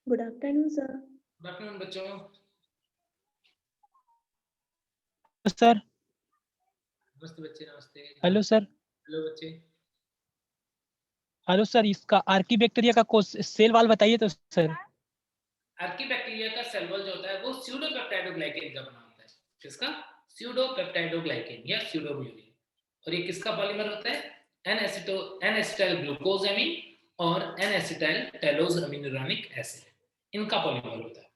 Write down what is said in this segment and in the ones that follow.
Good afternoon sir. Good afternoon बच्चों। Sir नमस्ते बच्चे, नमस्ते। Hello sir. हेलो बच्चे। हेलो सर, इसका आर्कीबैक्टीरिया का सेल वाल बताइए तो सर। आर्कीबैक्टीरिया का सेल वॉल जो होता है वो स्यूडोपेप्टाइडोग्लाइकेन का बना होता है। किसका? स्यूडोपेप्टाइडोग्लाइकेन या स्यूडोम्यूरिन। और ये किसका पॉलीमर होता है? एन एसिटाइल ग्लूकोजामिन और एन एसिटाइल टेलोज अमीनोरेनिक एसिड, इनका पॉलीमर होता है।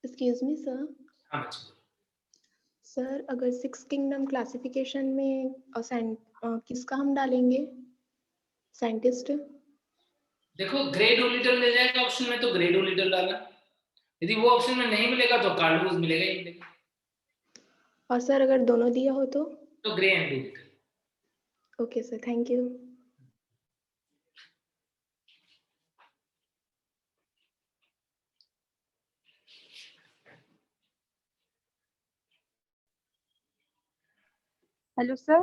Excuse me sir. हाँ बच्चे। सर अगर सिक्स किंगडम क्लासिफिकेशन में किसका हम डालेंगे साइंटिस्ट? देखो ग्रे डोलिटल मिल जाएगा ऑप्शन में तो ग्रे डोलिटल डालना, यदि वो ऑप्शन में नहीं मिलेगा तो कार्लोस मिलेगा ही मिलेगा। और सर अगर दोनों दिया हो तो ग्रे एंड डोलिटल। Okay sir, thank you. Hello sir.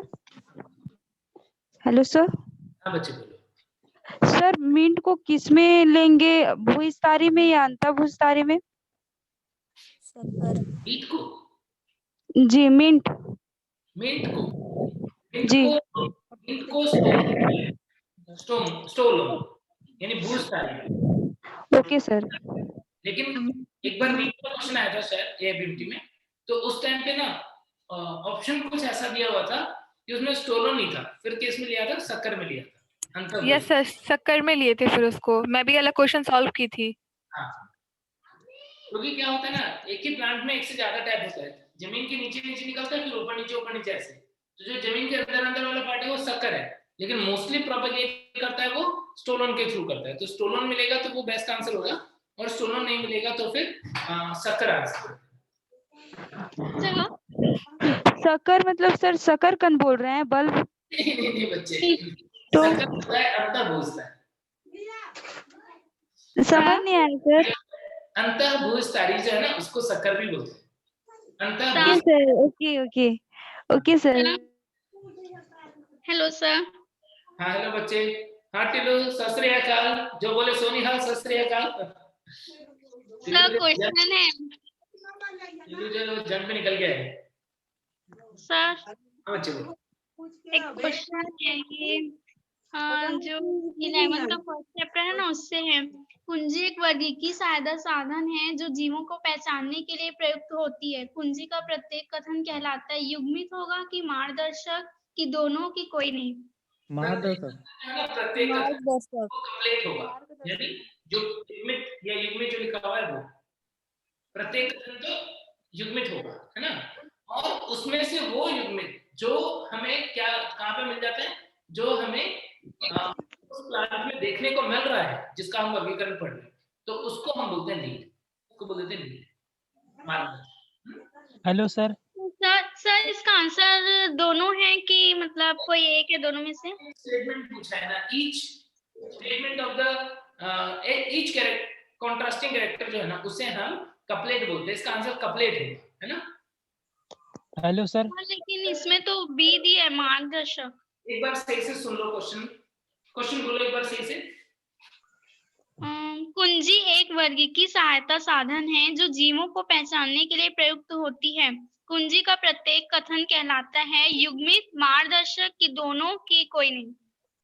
Hello sir. हाँ बच्चे बोलो। सर मिंट को किस में लेंगे, भूस्तारी में या अंतःभूस्तारी में? मीट को? जी मिंट। मिंट को जी स्टोलोन यानी भूस्तारी। Okay sir. लेकिन एक बार नीट का क्वेश्चन आया था शायद एबीएमटी में, तो उस टाइम पे ना ऑप्शन कुछ ऐसा दिया हुआ था कि उसमें स्टोलोन नहीं था, फिर केस में लिया था शक्कर में लिया था। यस सर, शक्कर में लिए थे फिर उसको, मैं भी अलग क्वेश्चन सॉल्व की थी। हाँ, क्योंकि क्या होता है ना, एक ही प्लांट में एक से ज्यादा टाइप होता है, जमीन के नीचे नीचे निकलता है फिर ऊपर नीचे ऐसे। तो जो जमीन के अंदर वाला पार्ट है वो शक्कर है, लेकिन मोस्टली प्रोपेगेट करता है वो स्टोलोन के थ्रू करता है। तो स्टोलोन मिलेगा तो वो बेस्ट आंसर होगा, और स्टोलोन नहीं मिलेगा तो फिर शक्कर आंसर। शक्कर मतलब सर शकरकंद बोल रहे हैं, बल्ब? नहीं बच्चे, तो शक्कर होता है अंतःभूस्तारी। समझ नहीं आया सर। अंतःभूस्तारी जो है ना उसको शक्कर भी बोलते हैं। Okay sir, okay okay okay sir. Hello sir. हाँ हेलो बच्चे। हाँ टिलू, सत श्री अकाल। जो बोले सोनी हाल, सत श्री अकाल। सर क्वेश्चन है टिलू जो जंग में निकल गया है सर। हाँ बच्चे बोलो। एक क्वेश्चन है ये, जो 11 का फर्स्ट चैप्टर है ना उससे है। कुंजी एक वर्गीकी सहायता साधन है जो जीवों को पहचानने के लिए प्रयुक्त होती है। कुंजी का प्रत्येक कथन कहलाता है युग्मित होगा कि मार्गदर्शक कि दोनों की कोई नहीं? मार्गदर्शक। प्रत्येक कथन कंप्लीट होगा, यानी जो युग्मित या युग्मित जो लिखा हुआ है वो प्रत्येक कथन तो युग्मित होगा, है ना। और उसमें से वो युग्मित जो हमें क्या कहाँ पे मिल जाता है, जो हमें उस प्लांट में देखने को मिल रहा है जिसका हम वर्गीकरण पढ़ रहे हैं, तो उसको हम बोलते हैं लीड, उसको बोलते हैं लीड मार्गदर्शक। Hello sir. सर इसका आंसर दोनों है कि मतलब कोई एक है दोनों में से? स्टेटमेंट पूछा है ना, each statement of the each character contrasting character जो है ना उसे हम कपलेट बोलते हैं। इसका आंसर कपलेट है ना। Hello sir. लेकिन इसमें तो बी दिया है मार्गदर्शक। एक बार सही से सुन लो क्वेश्चन बोलो एक बार सही से। कुंजी एक वर्गीकी सहायता साधन है जो जीवों को पहचानने के लिए प्रयुक्त होती है। कुंजी का प्रत्येक कथन कहलाता है युग्मित, मार्गदर्शक कि दोनों की कोई नहीं?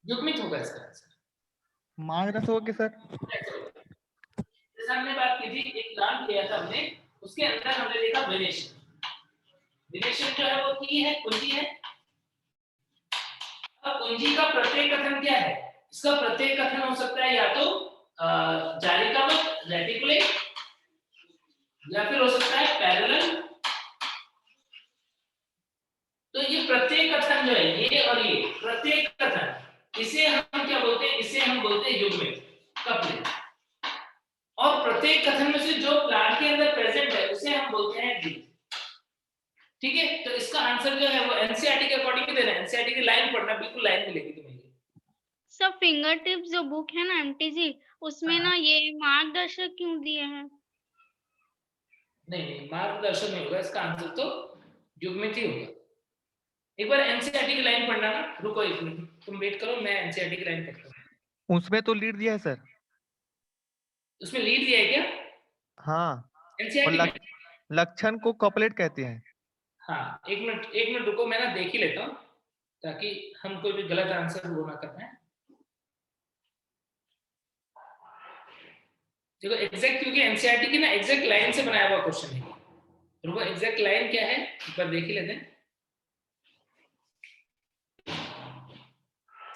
युग्मित होगा इसका आंसर। मार्गदर्शक होगा सर। जैसे हमने बात की थी, एक प्लांट लिया था हमने, उसके अंदर हमने देखा वेनेशन। वेनेशन जो है वो की है, कुंजी है। अब कुंजी का प्रत्येक कथन क्या है? इसका प्रत्येक कथन हो सकता है या तो जालिकावत रेटिकुलेट, या फिर हो सकता है पैरेलल। तो ये प्रत्येक कथन जो है, ये और ये प्रत्येक कथन, इसे हम क्या बोलते हैं? इसे हम बोलते हैं युग्मित, कपलिंग। और प्रत्येक कथन में से जो प्लांट के अंदर प्रेजेंट है उसे हम बोलते हैं लीड। ठीक है, तो इसका आंसर जो है वो एनसीईआरटी के अकॉर्डिंग देना है। एनसीईआरटी की लाइन पढ़ना, बिल्कुल लाइन मिलेगी तुम्हें। सब फिंगर टिप्स जो बुक है ना एमटीजी, उसमें ना ये मार्गदर्शक क्यों दिए हैं? नहीं मार्गदर्शन नहीं होगा, इसका आंसर तो युग्मित ही होगा। एक बार एनसीईआरटी की लाइन पढ़ना ना, रुको एक मिनट, तुम वेट करो, मैं एनसीईआरटी की लाइन पढ़ता हूँ। उसमें तो लीड दिया है सर। उसमें लीड दिया है क्या? हाँ, और एनसीईआरटी में? लक्षण को कपलेट कहते हैं। हाँ, एक मिनट रुको, मैं ना देख ही लेता हूँ ताकि हम कोई भी गलत आंसर वो ना कर पाए। देखो एग्जैक्ट, क्योंकि एनसीईआरटी की ना एग्जैक्ट लाइन से बनाया हुआ क्वेश्चन है। रुको, एग्जैक्ट लाइन क्या है एक बार देख ही लेते हैं।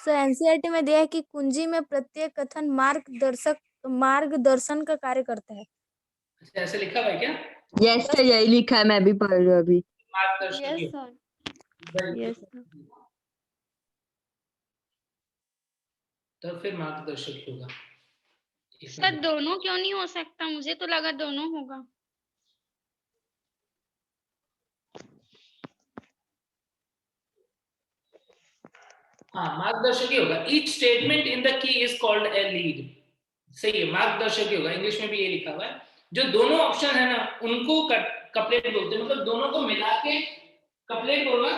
सर एनसीईआरटी में दिया है कि कुंजी में प्रत्येक कथन मार्गदर्शन का कार्य करता है। अच्छा, ऐसे लिखा हुआ है क्या? यस सर, यही लिखा है, मैं भी पढ़ रही हूँ अभी। मार्गदर्शक यस ही सर, होगा। Yes sir. तो फिर मार्गदर्शक होगा। सर दोनों क्यों नहीं हो सकता? मुझे तो लगा दोनों होगा। हाँ, मार्गदर्शक ही होगा। Each statement in the key is called a lead. सही है, मार्गदर्शक ही होगा। इंग्लिश में भी ये लिखा हुआ है। जो दोनों ऑप्शन है ना, उनको कपलेट बोलते हैं, मतलब दोनों को मिला के कपलेट बोलना।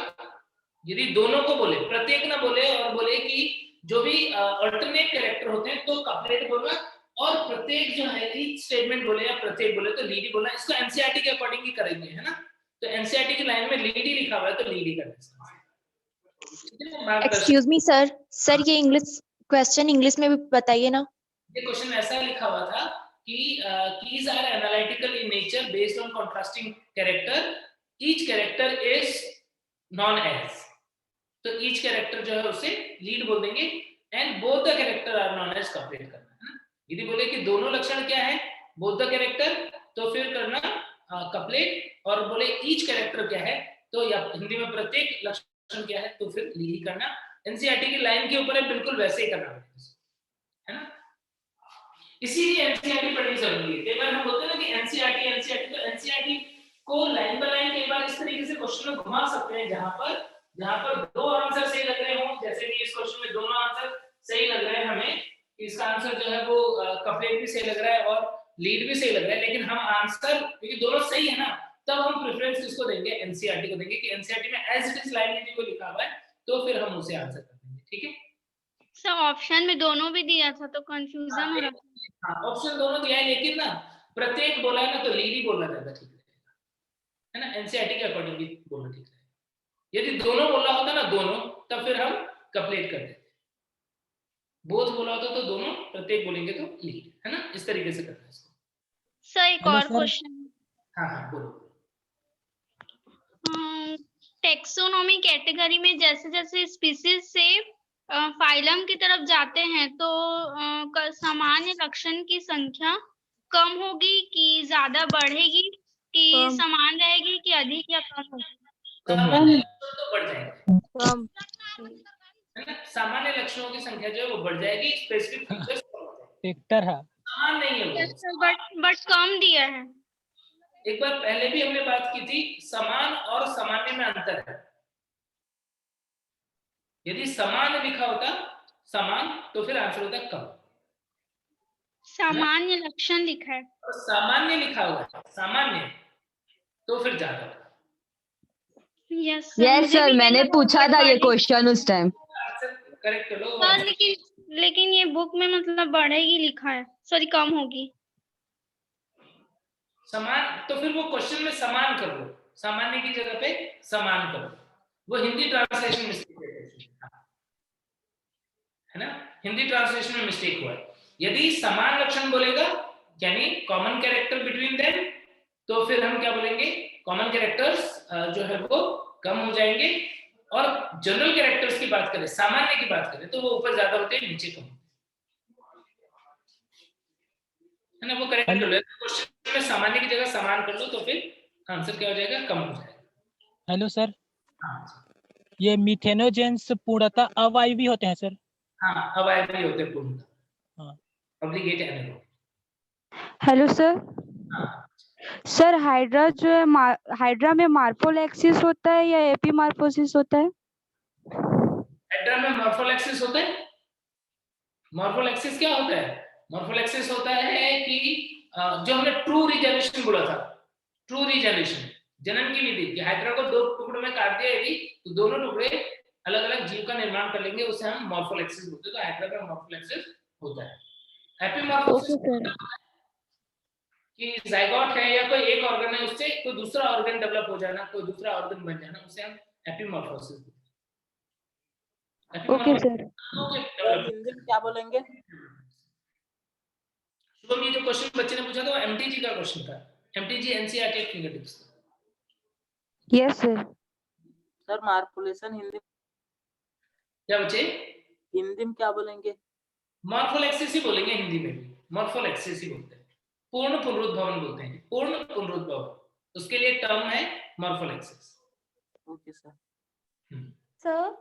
यदि दोनों को बोले, प्रत्येक ना बोले और बोले कि जो भी अल्टरनेट कैरेक्टर होते हैं तो कपलेट बोलना, और प्रत्येक जो है ईच स्टेटमेंट बोले या प्रत्येक बोले तो लीड ही बोलना। इसको एनसीईआरटी के अकॉर्डिंग ही करेंगे, है ना? तो एनसीईआरटी की लाइन में लीड ही लिखा हुआ है तो लीड ही करना है। एक्सक्यूज मी सर ये इंग्लिश क्वेश्चन इंग्लिश में भी बताइए ना। ये क्वेश्चन ऐसा लिखा हुआ था कि keys are analytical in nature based on contrasting character, each character is known as. तो ईच कैरेक्टर जो है उसे लीड बोल देंगे, and both the character are known as couplet करना है ना। यदि बोले कि दोनों लक्षण क्या है, बोथ द कैरेक्टर, तो फिर करना कपलेट, और बोले ईच कैरेक्टर क्या है तो या हिंदी में प्रत्येक लक्षण क्या है तो फिर लीड ही करना। एनसीईआरटी की लाइन के ऊपर है, बिल्कुल वैसे ही करना है ना। इसीलिए एनसीईआरटी पढ़नी जरूरी है। कई बार हम बोलते हैं ना कि एनसीईआरटी, तो एनसीईआरटी को लाइन बाय लाइन कई बार इस तरीके से क्वेश्चन में घुमा सकते हैं जहां पर दो आंसर सही लग रहे हो, जैसे कि इस क्वेश्चन में दोनों आंसर सही लग रहे हैं हमें, इसका आंसर जो है वो कपलेट भी सही लग रहा है और लीड भी सही लग रहा है, लेकिन हम आंसर क्योंकि दोनों सही है ना, तब हम प्रेफरेंस किसको देंगे? एनसीईआरटी को देंगे कि एनसीईआरटी में एज इट इज लाइन यदि कोई लिखा हुआ है तो फिर हम उसे आंसर कर देंगे। ठीक है सर ऑप्शन में दोनों भी दिया था तो कंफ्यूजन हो रहा था। हाँ, ऑप्शन दोनों दिया है, लेकिन ना प्रत्येक बोला है ना तो लीड ही बोलना ज्यादा ठीक रहेगा, है ना। एनसीईआरटी के अकॉर्डिंग भी बोलना ठीक रहेगा। यदि दोनों बोला होता ना दोनों, तब फिर हम कपलेट कर देते। बोथ बोला होता तो दोनों, प्रत्येक बोलेंगे तो लीड, है ना। इस तरीके से करना है इसको। सर एक और क्वेश्चन। हाँ बोलो। टेक्सोनॉमी कैटेगरी में जैसे जैसे स्पीसीज से फाइलम की तरफ जाते हैं तो सामान्य लक्षण की संख्या कम होगी कि ज्यादा बढ़ेगी, कि समान रहेगी कि अधिक या कम होगी? सामान्य लक्षण तो बढ़ जाएंगे, कम, है ना। सामान्य लक्षणों की संख्या जो है वो बढ़ जाएगी, स्पेसिफिक फीचर्स वेक्टर है, समान नहीं होगा। बट कम दिया है। एक बार पहले भी हमने बात की थी, समान और सामान्य में अंतर है। यदि समान लिखा होता समान तो फिर आंसर होता कम। सामान्य लक्षण लिखा है और सामान्य लिखा हुआ है सामान्य तो फिर ज्यादा। यस सर, मैंने पूछा था ये क्वेश्चन उस टाइम। करेक्ट कर लो। सर लेकिन ये बुक में मतलब बढ़ेगी लिखा है, सॉरी कम होगी। समान तो फिर वो क्वेश्चन में समान कर लो, सामान्य की जगह पे समान कर लो। वो हिंदी ट्रांसलेशन मिस्टेक है ना, हिंदी ट्रांसलेशन में मिस्टेक हुआ है। यदि समान लक्षण बोलेगा यानी कॉमन कैरेक्टर बिटवीन देम, तो फिर हम क्या बोलेंगे? कॉमन कैरेक्टर्स जो है वो कम हो जाएंगे, और जनरल कैरेक्टर्स की बात करें, सामान्य की बात करें, तो वो ऊपर ज्यादा होते हैं नीचे कम, है ना। वो करेक्ट कर लो। क्वेश्चन में सामान्य की जगह समान कर लो तो फिर आंसर क्या हो जाएगा? कम हो जाएगा। हेलो सर, हाँ ये मिथेनोजेंस पूर्णतः अवायवी होते हैं सर? हाँ, अवायवी होते हैं पूर्णतः। हाँ। Obligate analog. Hello sir. हाँ सर हाइड्रा जो है हाइड्रा में मार्फोलेक्सिस होता है या एपीमार्फोसिस होता है? हाइड्रा में मॉर्फोलेक्सिस होता है। मॉर्फोलेक्सिस क्या होता है? मॉर्फोलेक्सिस होता है कि जो हमने ट्रू रीजेनरेशन बोला था, ट्रू रीजेनरेशन, जन्म की विधि कि हाइड्रा को 2 टुकड़ों में काट दिया यदि तो दोनों टुकड़े अलग अलग जीव का निर्माण कर लेंगे, उसे हम मॉर्फोलेक्सिस बोलते हैं। तो हाइड्रा का मॉर्फोलेक्सिस होता है। एपिमॉर्फोसिस कि जाइगोट है या कोई एक ऑर्गन है उससे कोई दूसरा ऑर्गन डेवलप हो जाना, कोई दूसरा ऑर्गन बन जाना, उसे हम एपिमॉर्फोसिस बोलते हैं। Okay sir. हिंदी में क्या बोलेंगे? शुभम, ये जो क्वेश्चन बच्चे ने पूछा था वो एमटीजी का क्वेश्चन था, MTG NCERT at fingertips. Yes sir. Sir मॉर्फोलेशन हिंदी क्या बच्चे? हिंदी में क्या बोलेंगे? मॉर्फोलेक्सिस ही बोलेंगे हिंदी में भी, मॉर्फोलेक्सिस ही बोलते हैं। पूर्ण पुनरुद्भवन बोलते हैं, पूर्ण पुनरुद्भवन, उसके लिए टर्म है मॉर्फोलेक्सिस। Okay sir. सर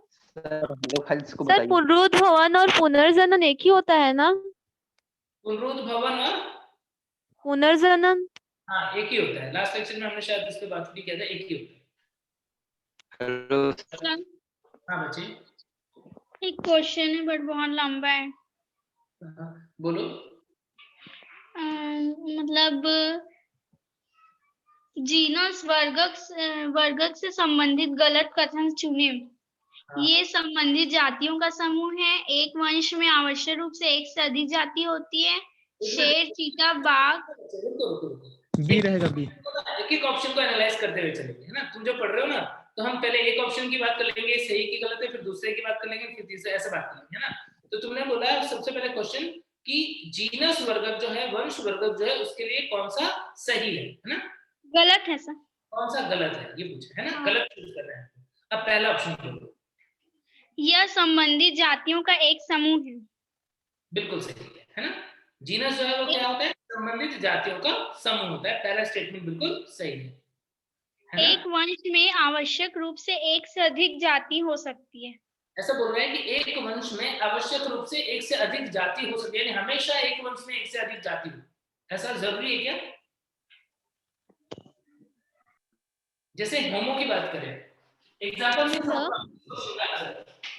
पुनरुद्भवन और पुनर्जनन एक ही होता है ना? पुनरुद्भवन और पुनर्जनन हाँ एक ही होता है। लास्ट लेक्चर में हमने शायद इस पे बात भी किया था, एक ही होता है। सर हाँ बच्चे एक क्वेश्चन है बट बहुत लंबा है। बोलो। मतलब जीनस वर्गक से संबंधित गलत कथन चुने। ये संबंधित जातियों का समूह है। एक वंश में आवश्यक रूप से एक से अधिक जाति होती है। शेर, चीता, बाघ। बी रहेगा, बी। एक एक ऑप्शन को एनालाइज करते हुए चलेंगे, है ना। तुम जो पढ़ रहे हो ना, तो हम पहले एक ऑप्शन की बात कर लेंगे, सही की गलत है, फिर दूसरे की बात कर लेंगे, फिर तीसरे, ऐसे बात करेंगे, है ना। तो तुमने बोला सबसे पहले क्वेश्चन कि जीनस वर्गक जो है, वंश वर्गक जो है, उसके लिए कौन सा सही है ना? गलत है सर। कौन सा गलत है ये पूछा है ना। गलत चूज कर रहे हैं। अब पहला ऑप्शन बोलो। यह संबंधित जातियों का एक समूह है। बिल्कुल सही है ना। जीनस जो है वो क्या होता है? संबंधित जातियों का समूह होता है। पहला स्टेटमेंट बिल्कुल सही है। एक वंश में आवश्यक रूप से एक से अधिक जाति हो सकती है। ऐसा बोल रहे हैं कि एक वंश में आवश्यक रूप से एक से अधिक जाति हो सकती है, यानी हमेशा एक वंश में एक से अधिक जाति हो, ऐसा जरूरी है क्या? जैसे होमो की बात करें, एग्जांपल से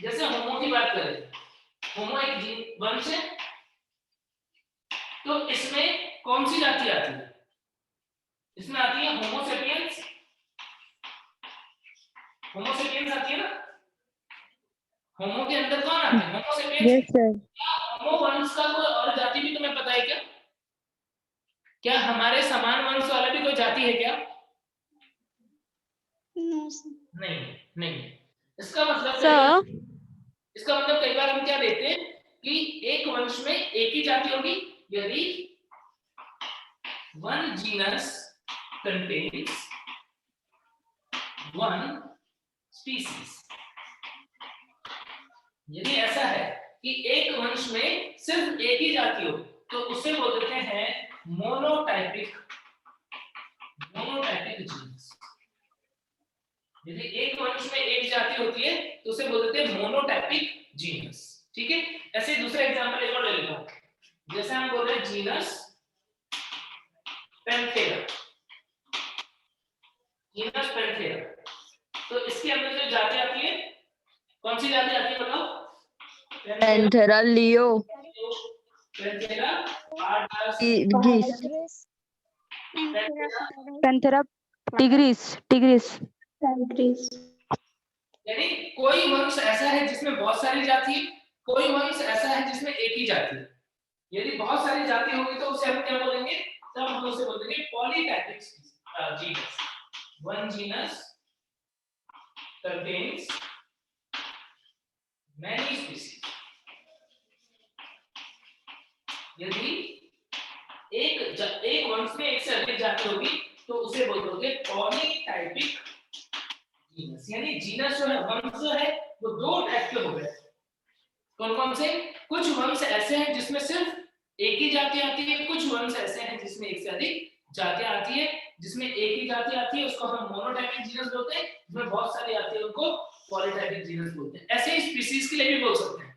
जैसे होमो की बात करें, होमो एक वंश है, तो इसमें कौन सी जाति आती है? इसमें आती है होमो सेपियंस। होमो सेपियंस आती है ना। होमो के अंदर कौन आते हैं? Homo sapiens. Yes sir. Homo वंश का कोई और जाति भी तुम्हें पता है क्या? क्या हमारे समान वंश वाला भी कोई जाति है क्या? नहीं। इसका मतलब कई बार हम क्या देते हैं कि एक वंश में एक ही जाति होगी यदि one genus contains one species. यदि ऐसा है कि एक वंश में सिर्फ एक ही जाति हो तो उसे बोल देते हैं मोनोटाइपिक जीनस। यदि एक वंश में एक जाति होती है तो उसे बोल देते हैं मोनोटाइपिक जीनस। ठीक है। ऐसे दूसरा एग्जांपल एक और ले लेता हूं। जैसे हम बोल रहे हैं जीनस पैंथेरा। जीनस पैंथेरा, तो इसके अंदर जो जाति आती है, कौन सी जाति आती है बताओ? Panthera leo, Panthera tigris, Panthera tigris. यानी कोई वंश ऐसा है जिसमें बहुत सारी जाति, कोई वंश ऐसा है जिसमें एक ही जाति। यदि बहुत सारी जाति होगी तो उसे हम क्या बोलेंगे? तब हम उसे बोलेंगे polytypic genus. One genus contains many species। यदि एक वंश में एक से अधिक जाति होगी तो उसे बोलोगे पॉलीटाइपिक जीनस। यानी जीनस जो है, वंश जो है, वो दो टाइप के हो गए। कौन कौन से? कुछ वंश ऐसे हैं जिसमें सिर्फ एक ही जाति आती है, कुछ वंश ऐसे हैं जिसमें एक से अधिक जातियां आती है। जिसमें एक ही जाति आती है उसको हम मोनोटाइपिक जीनस बोलते हैं, जिसमें बहुत सारी आती है उनको पॉलीटाइपिक जीनस बोलते हैं। ऐसे ही स्पीशीज के लिए भी बोल सकते हैं।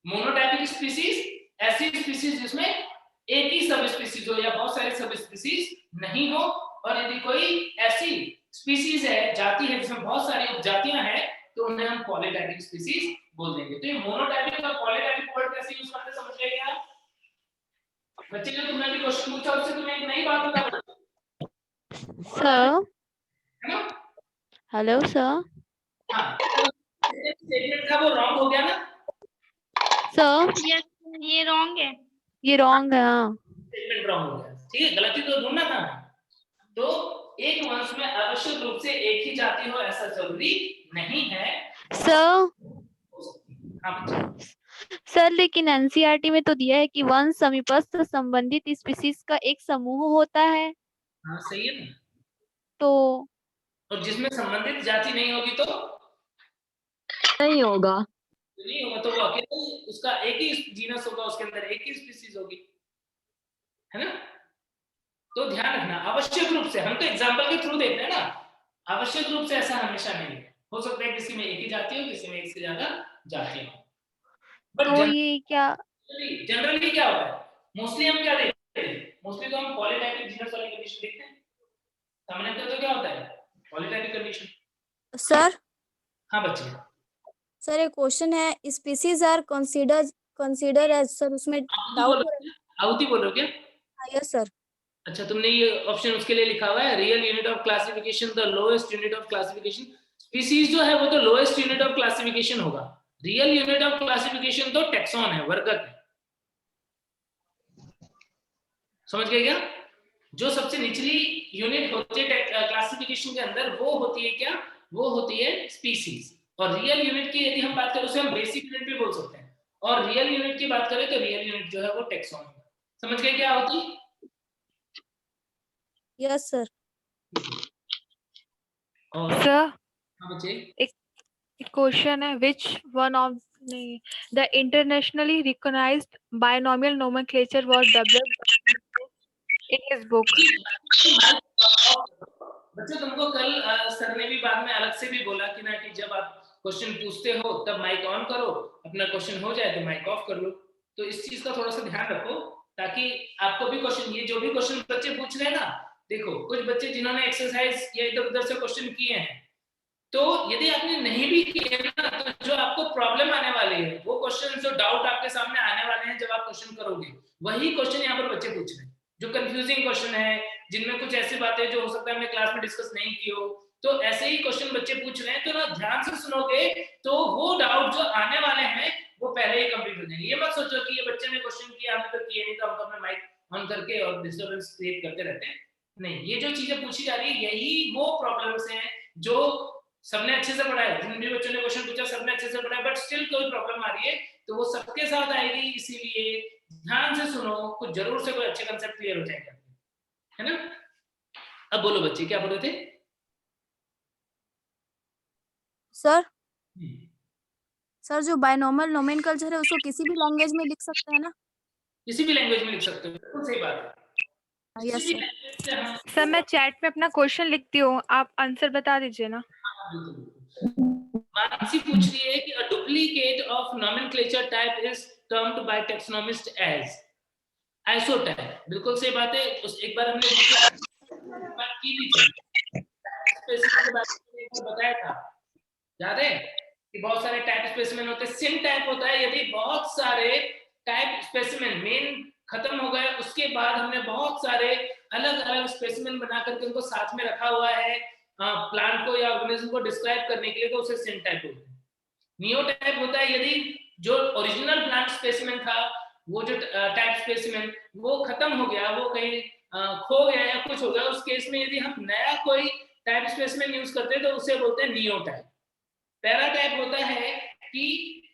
मोनोटाइपिक स्पीशीज ऐसी स्पीशीज जिसमें एक ही सब स्पीशीज हो या बहुत सारे सब स्पीशीज नहीं हो, और यदि कोई ऐसी स्पीशीज है, जाति है, जिसमें बहुत सारी उपजातियां हैं तो उन्हें हम पॉलीटाइपिक स्पीशीज बोल देंगे। तो ये मोनोटाइपिक और पॉलीटाइपिक वर्ड कैसे यूज करते समझ गए क्या बच्चे? जो तुमने भी क्वेश्चन पूछा उससे तुम्हें एक नई बात बता। सर है ना? Hello sir. हाँ, स्टेटमेंट था वो रॉन्ग हो गया ना? सर यस, ये रॉन्ग है। ये रॉन्ग है। हाँ स्टेटमेंट रॉन्ग हो गया, ठीक है, गलती तो ढूंढना था। तो एक वंश में आवश्यक रूप से एक ही जाति हो ऐसा जरूरी नहीं है। सर। हाँ सर लेकिन एनसीईआरटी में तो दिया है कि वंश समीपस्थ संबंधित स्पीसीज का एक समूह होता है। हाँ सही है ना। तो और जिसमें संबंधित जाति नहीं होगी तो नहीं होगा। नहीं होगा, तो वो अकेले उसका एक ही जीनस होगा, उसके अंदर एक ही स्पीसीज होगी, है ना? तो ध्यान रखना, आवश्यक रूप से, हम तो एग्जांपल के थ्रू देख रहे हैं ना, आवश्यक रूप से ऐसा हमेशा नहीं है। हो सकता है किसी में एक ही जाति हो, किसी में एक से ज्यादा जाति हो। बट तो ये क्या जनरली क्या होता है, मोस्टली हम क्या देखते हैं, मोस्टली तो हम पॉलीटाइपिक जीनस वाली कंडीशन देखते हैं। सामान्यतः तो क्या होता है पॉलीटाइपिक कंडीशन। सर हाँ बच्चे। सर एक क्वेश्चन है, species are consider as, sir उसमें डाउट हो रहा है। आहुति बोल रहे हो क्या? Yes sir. अच्छा, तुमने ये ऑप्शन उसके लिए लिखा हुआ है, real unit of classification, the lowest unit of classification. Species जो है वो तो लोएस्ट यूनिट ऑफ क्लासिफिकेशन होगा, रियल यूनिट ऑफ क्लासिफिकेशन तो टैक्सॉन है, वर्गक है। समझ गए क्या? जो सबसे निचली यूनिट होती है क्लासिफिकेशन के अंदर वो होती है क्या, वो होती है स्पीसीज। और रियल यूनिट की यदि हम बात करें उसे हम बेसिक यूनिट भी बोल सकते हैं, और रियल यूनिट की बात करें तो रियल यूनिट जो है वो टैक्सॉन है। समझ गए क्या होती? Yes sir. और सर एक क्वेश्चन है, which one of the internationally recognized binomial nomenclature was developed in his book? बच्चों तुमको कल सर ने भी बाद में अलग से भी बोला कि ना, कि जब आप क्वेश्चन पूछते हो तब माइक ऑन करो, अपना क्वेश्चन हो जाए तो माइक ऑफ कर लो। तो इस चीज का थोड़ा सा ध्यान रखो, ताकि आपको भी क्वेश्चन, ये जो भी क्वेश्चन बच्चे पूछ रहे हैं ना, देखो कुछ बच्चे जिन्होंने एक्सरसाइज या इधर उधर से क्वेश्चन किए हैं, तो यदि आपने नहीं भी किए ना, तो जो आपको प्रॉब्लम आने वाली है, वो क्वेश्चन, जो डाउट आपके सामने आने वाले हैं जब आप क्वेश्चन करोगे, वही क्वेश्चन यहाँ पर बच्चे पूछ रहे हैं। जो कंफ्यूजिंग क्वेश्चन है, जिनमें कुछ ऐसी बातें जो हो सकता है हमने क्लास में डिस्कस नहीं की हो, तो ऐसे ही क्वेश्चन बच्चे पूछ रहे हैं, तो ना ध्यान से सुनोगे तो वो डाउट जो आने वाले हैं वो पहले ही कंप्लीट हो जाएंगे। ये मत सोचो कि ये बच्चे ने क्वेश्चन किया, हमने तो किए नहीं, तो हम तो अपना माइक ऑन करके और डिस्टर्बेंस क्रिएट करते रहते हैं। नहीं, ये जो चीजें पूछी जा रही है यही वो प्रॉब्लम्स हैं जो सबने अच्छे से पढ़ा है, जिन भी बच्चों ने क्वेश्चन पूछा सबने अच्छे से पढ़ा है, बट स्टिल कोई प्रॉब्लम आ रही है तो वो सबके साथ आएगी। इसीलिए ध्यान से सुनो, कुछ जरूर से कोई अच्छे कांसेप्ट क्लियर हो जाएंगे, है ना? अब बोलो बच्चे क्या बोल रहे थे? सर सर जो बायनॉमियल नोमेनक्लेचर है उसको किसी भी लैंग्वेज में लिख सकते हैं ना? किसी भी लैंग्वेज में लिख सकते हो, बिल्कुल सही बात है। Yes sir. सर मैं चैट में अपना क्वेश्चन लिखती हूँ, आप आंसर बता दीजिए ना। मानसी पूछ रही है कि a duplicate of nomenclature type is termed by taxonomist as isotype। बिल्कुल सही बात है। उस एक बार हमने बात की भी थी, स्पेसिफिक के बारे में एक बार बताया था, याद है कि बहुत सारे टाइप स्पेसिमेन होते हैं। सिम टाइप होता है यदि बहुत सारे टाइप स्पेसिमेन मेन खत्म हो गए, उसके बाद हमने बहुत सारे अलग अलग स्पेसिमेन बना करके उनको साथ में रखा हुआ है प्लांट को या ऑर्गेनिज्म को डिस्क्राइब करने के लिए, तो उसे सिम टाइप बोलते हैं। नियो टाइप होता है यदि जो ओरिजिनल प्लांट स्पेसिमेन था, वो जो टाइप स्पेसिमेन वो खत्म हो गया, वो कहीं खो गया या कुछ हो गया, उस केस में यदि हम नया कोई टाइप स्पेसिमेन यूज करते हैं तो उसे बोलते हैं नियो टाइप। पैरा टाइप होता है कि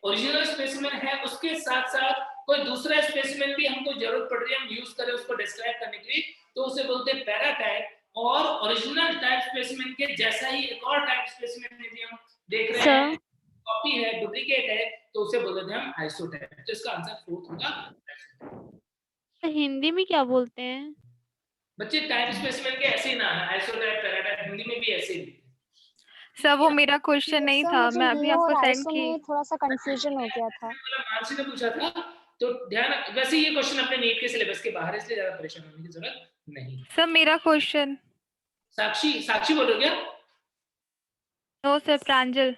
ओरिजिनल स्पेसिमेन है, उसके साथ साथ कोई दूसरा स्पेसिमेन भी हमको जरूरत पड़ रही है, हम यूज करें उसको डिस्क्राइब करने के लिए, तो उसे बोलते हैं पैरा टाइप। और ओरिजिनल टाइप स्पेसिमेन के जैसा ही एक और टाइप स्पेसिमेन यदि हम देख रहे हैं, कॉपी है, डुप्लीकेट है, तो उसे बोलते हैं हम आइसोटाइप। तो इसका आंसर फोर्थ होगा। तो हिंदी में क्या बोलते हैं बच्चे? टाइप स्पेसिमेन के ऐसे ही नाम है, आइसोटाइप, पैरा टाइप, हिंदी में भी ऐसे ही। सर वो मेरा क्वेश्चन नहीं था, मैं अभी आपको सेंड की। थोड़ा सा कंफ्यूजन हो गया था। मानसी ने पूछा था, तो ध्यान, वैसे ये क्वेश्चन अपने नीट के सिलेबस के बाहर है, इसलिए ज्यादा परेशान होने की जरूरत नहीं। सर मेरा क्वेश्चन। साक्षी बोल रहे हो क्या? नो सर, प्रांजल।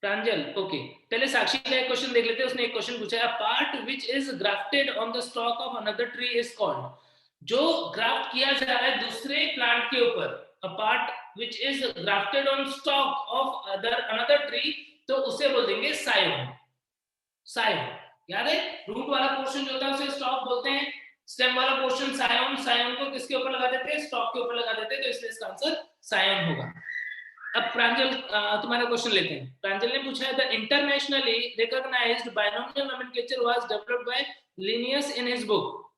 प्रांजल, ओके। पहले साक्षी का एक क्वेश्चन देख लेते हैं। उसने एक क्वेश्चन पूछा है, part which is grafted on the stock of another tree is called. जो ग्राफ्ट किया जा रहा है दूसरे प्लांट के ऊपर, a part which is grafted on stalk of another tree, तो उसे बोल देंगे सायोन. सायोन याद है, रूट वाला पोर्शन जो होता है उसे स्टॉक बोलते हैं, स्टेम वाला पोर्शन सायोन. सायोन को किसके ऊपर लगा देते हैं? स्टॉक के ऊपर लगा देते हैं, तो इसलिए इसका आंसर सायोन होगा. अब प्रांजल तुम्हारा क्वेश्चन लेते हैं. प्रांजल ने पूछा है the internationally recognised binomial nomenclature was developed by Linnaeus in his book.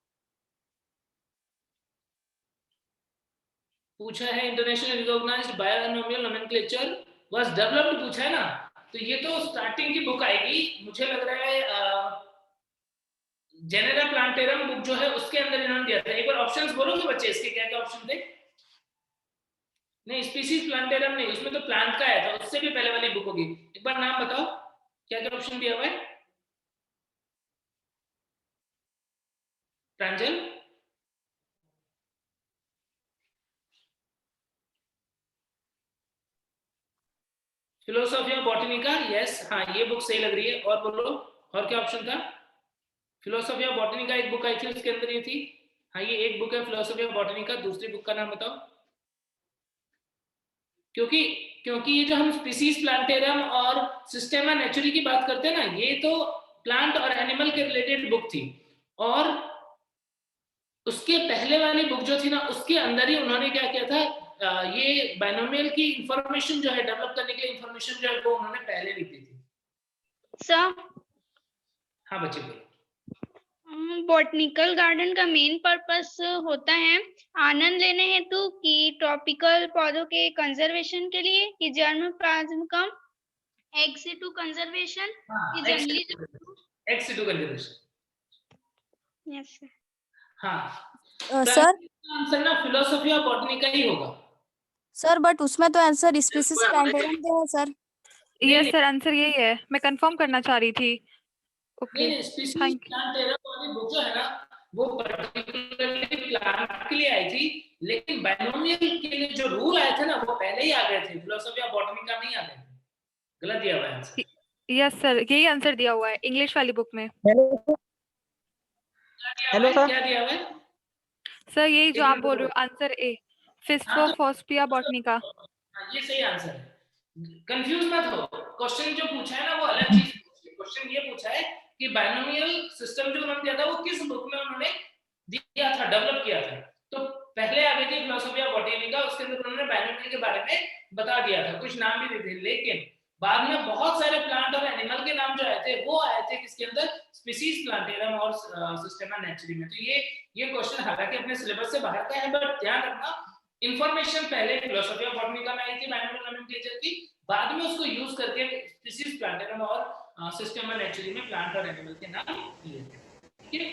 पूछा है internationally recognised binomial nomenclature was developed, पूछा है ना, तो ये तो स्टार्टिंग की बुक आएगी. मुझे लग रहा है जेनेरा प्लांटेरम बुक जो है उसके अंदर इन्होंने दिया था. एक बार ऑप्शंस बोलोगे बच्चे, इसके क्या क्या ऑप्शन थे? नहीं, स्पीसीज प्लांटेरम नहीं, उसमें तो प्लांट का आया था, उससे भी पहले वाली बुक होगी. एक बार नाम बताओ क्या क्या ऑप्शन दिया हुआ है. प्रांजल, फिलोसॉफी ऑफ बॉटनी का, यस, हाँ ये बुक सही लग रही है. और बोलो, और क्या ऑप्शन था? फिलोसॉफी ऑफ बॉटनी का एक बुक आई थी, उसके अंदर ये थी. हाँ ये एक बुक है फिलोसॉफी ऑफ बॉटनी का. दूसरी बुक का नाम बताओ. क्योंकि ये जो हम स्पीसीज प्लांटेरम और सिस्टेमा नेचुरली की बात करते हैं ना, ये तो प्लांट और एनिमल के रिलेटेड बुक थी, और उसके पहले वाली बुक जो थी ना, उसके अंदर ही उन्होंने क्या किया था, ये बायनोमियल की इंफॉर्मेशन जो है डेवलप करने के लिए इंफॉर्मेशन जो है वो उन्होंने पहले ली थी. सर, हाँ बच्चे बोलो. बॉटनिकल गार्डन का मेन पर्पस होता है आनंद लेने हेतु, कि ट्रॉपिकल पौधों के कंजर्वेशन के लिए, कि जर्म प्लाज्म कम, एग सिटू कंजर्वेशन, कि जंगली egg Situ conservation. Yes sir. हाँ सर आंसर ना फिलोसॉफी ऑफ बॉटनी का ही होगा. सर बट उसमें तो आंसर स्पीसीज प्लांटेरम पे है सर. यस सर, आंसर यही है. मैं कंफर्म करना चाह रही थी. ओके, स्पीसीज प्लांटेरम वाली बुक जो है ना, वो पर्टिकुलरली प्लांट के लिए आई थी, लेकिन बायनोमियल के लिए जो रूल आए थे ना वो पहले ही आ गए थे. फिलोसॉफी ऑफ बॉटनी का नहीं आ गए थे. गलत दिया हुआ है आंसर. यस सर, यही आंसर दिया हुआ है इंग्लिश वाली बुक में. Hello sir. क्या दिया हुआ है सर? यही जो आप बोल रहे हो, आंसर ए, फिस्टोफॉस्पिया बॉटनिका. ये सही आंसर है. कंफ्यूज मत हो, क्वेश्चन जो पूछा है ना वो अलग चीज. क्वेश्चन ये पूछा है कि बायनोमियल सिस्टम जो उन्होंने दिया था वो किस बुक में उन्होंने दिया था, डेवलप किया था. तो पहले आ गई थी फिलोसॉफी ऑफ बॉटनी का, उसके अंदर उन्होंने बायनोमियल के बारे में बता दिया था, कुछ नाम भी दिए थे, लेकिन बाद में बहुत सारे प्लांट और एनिमल के नाम जो आए थे वो आए थे किसके अंदर? स्पीसीज प्लांटेरम और सिस्टेमा नेचुरली में. तो ये क्वेश्चन हालांकि अपने सिलेबस से बाहर का है, बट ध्यान रखना इंफॉर्मेशन पहले फिलोसॉफी ऑफ बॉटनी का में आई थी बायनोमियल नोमेनक्लेचर की, बाद में उसको यूज करके स्पीसीज प्लांटेरम और सिस्टेमा नेचुरली में प्लांट और एनिमल के नाम लिए थे. ठीक है,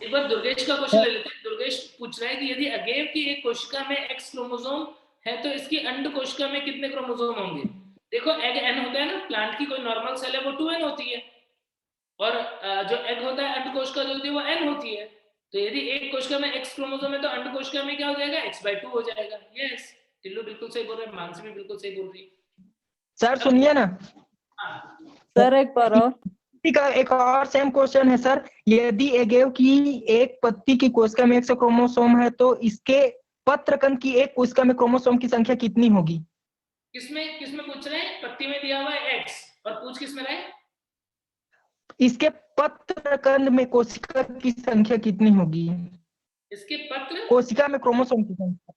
एक बार दुर्गेश का क्वेश्चन ले लेते हैं. दुर्गेश पूछ रहा है कि यदि अगेव की एक कोशिका में एक्स क्रोमोसोम है तो इसकी अंड कोशिका में कितने क्रोमोसोम होंगे? देखो एग एन होता है ना, प्लांट की कोई नॉर्मल सेल है वो 2n होती है, और जो एग होता है अंड कोशिका जो होती है वो n होती है. तो यदि एक कोशिका में x क्रोमोसोम है तो अंड कोशिका में क्या हो जाएगा? x/2 हो जाएगा. यस, टिल्लू बिल्कुल सही बोल रहे हैं, मानसी भी बिल्कुल सही बोल रही है. सर सुनिए ना सर, एक बार और का एक और सेम क्वेश्चन है सर. यदि एगेव की एक पत्ती की कोशिका में 100 क्रोमोसोम है तो इसके पत्रकंद की एक कोशिका में क्रोमोसोम की संख्या कितनी होगी? किसमें पूछ रहे हैं? पत्ती में दिया हुआ है x, और पूछ किसमें रहे? इसके पत्रकंद में कोशिका की संख्या कितनी होगी? इसके पत्र कोशिका में क्रोमोसोम की संख्या,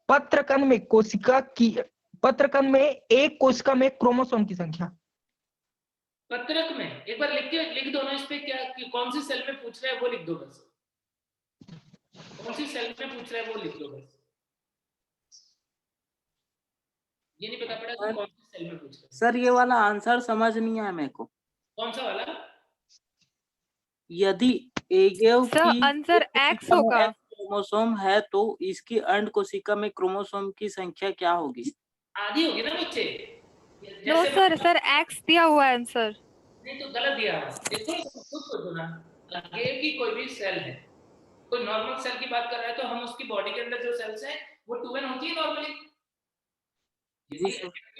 पत्रकंद में पत्रकंद में एक कोशिका में क्रोमोसोम की संख्या. पत्रक में एक बार लिख दो ना इस पे, क्या कि कौन सी सेल में पूछ रहा है वो लिख दो बस. कौन सी सेल में पूछ रहा है वो लिख दो बस. ये नहीं पता पड़ा कि कौन सी सेल में पूछ रहा है. सर ये वाला आंसर समझ नहीं आया मेरे को. कौन सा वाला? यदि एगेव की आंसर x होगा. क्रोमोसोम है तो इसकी अंड कोशिका में क्रोमोसोम की संख्या क्या होगी? आधी होगी ना बच्चे. नो सर x दिया हुआ है आंसर. नहीं तो गलत दिया हुआ. देखो खुद सोचो ना, अगेव की कोई भी सेल है, कोई नॉर्मल सेल की बात कर रहा है तो हम उसकी बॉडी के अंदर जो सेल्स हैं वो 2n होती है नॉर्मली. यदि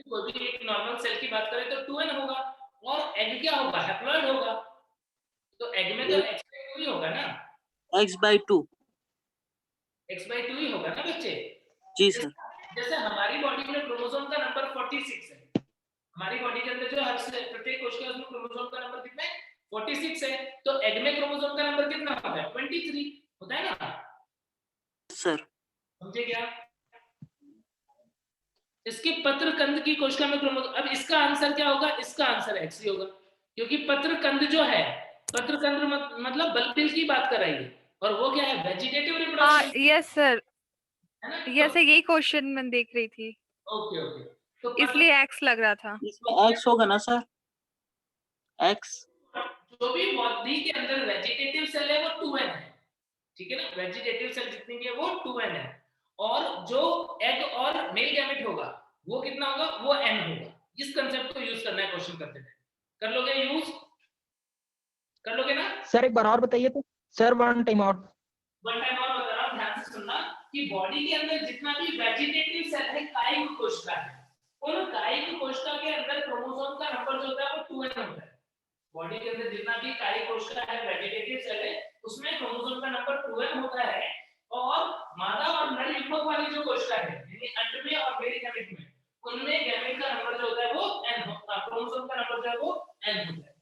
कोई भी एक नॉर्मल सेल की बात करें तो 2n होगा, और एग क्या होगा? हैप्लॉइड होगा. तो एग में तो x/2 ही होगा ना. x/2 x/2 ही होगा ना बच्चे. जी सर. जैसे हमारी बॉडी में क्रोमोसोम का नंबर 46 है, हमारी बॉडी के अंदर जो हर प्रत्येक कोशिका उसमें क्रोमोसोम का नंबर कितना है 46 है, तो एग में क्रोमोसोम का नंबर कितना होता है 23 होता है ना सर। समझे क्या? इसके पत्रकंद की कोशिका में क्रोमोसोम, अब इसका आंसर क्या होगा? इसका आंसर एक्स ही होगा, क्योंकि पत्रकंद जो है, पत्रकंद मतलब बल्बिल की बात कर रही है, और वो क्या है वेजिटेटिव रिप्रोडक्शन। यस सर, है ना? यस यही क्वेश्चन मैं देख रही थी, ओके ओके, तो इसलिए एक्स लग रहा था। इसमें एक्स होगा ना सर? एक्स जो भी बॉडी के अंदर वेजिटेटिव सेल है वो 2n है, ठीक है ना? वेजिटेटिव सेल जितनी भी है वो 2n है, और जो एग और मेल गैमेट होगा वो कितना होगा? वो n होगा। इस कांसेप्ट को यूज करना है क्वेश्चन करते हैं, कर लोगे यूज? कर लोगे ना सर? एक बार और बताइए तो सर, वन टाइम और बता रहा हूं, ध्यान से सुनना कि बॉडी के अंदर जितना भी वेजिटेटिव सेल है, कायिक कोशिका है, उन कायिक कोशिका के अंदर क्रोमोसोम का नंबर जो होता है वो 2n होता है। बॉडी के अंदर जितना भी कायिक कोशिका है, वेजिटेटिव सेल है, उसमें क्रोमोसोम का नंबर 2n होता है, और मादा और नर युग्मक वाली जो कोशिका है, यानी अंड में और मेल गैमेट में, उनमें गैमेट का नंबर जो होता है वो n होता है, क्रोमोसोम का नंबर जो है वो n होता है।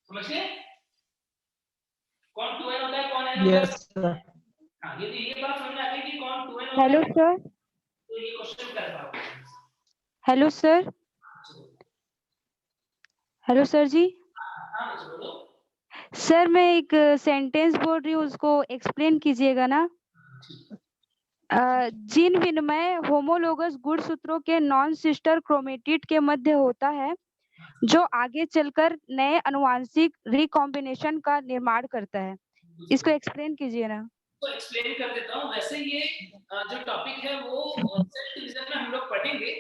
समझ गए? कौन 2n होता है, कौन n होता है? Yes sir. हां, यदि ये बात समझ आ गई कि कौन 2n होता है, हेलो सर। तो ये क्वेश्चन कर पाओगे। Hello sir. हेलो सर जी। हां बच्चों बोलो। सर मैं एक सेंटेंस बोल रही हूँ, उसको एक्सप्लेन कीजिएगा ना। जीन विनिमय होमोलोगस गुणसूत्रों के नॉन सिस्टर क्रोमेटिड के मध्य होता है, जो आगे चलकर नए अनुवांशिक रिकॉम्बिनेशन का निर्माण करता है। इसको एक्सप्लेन कीजिए ना। तो एक्सप्लेन कर देता हूँ। वैसे ये जो टॉपिक है वो सेल डिवीजन में हम लोग पढ़ेंगे,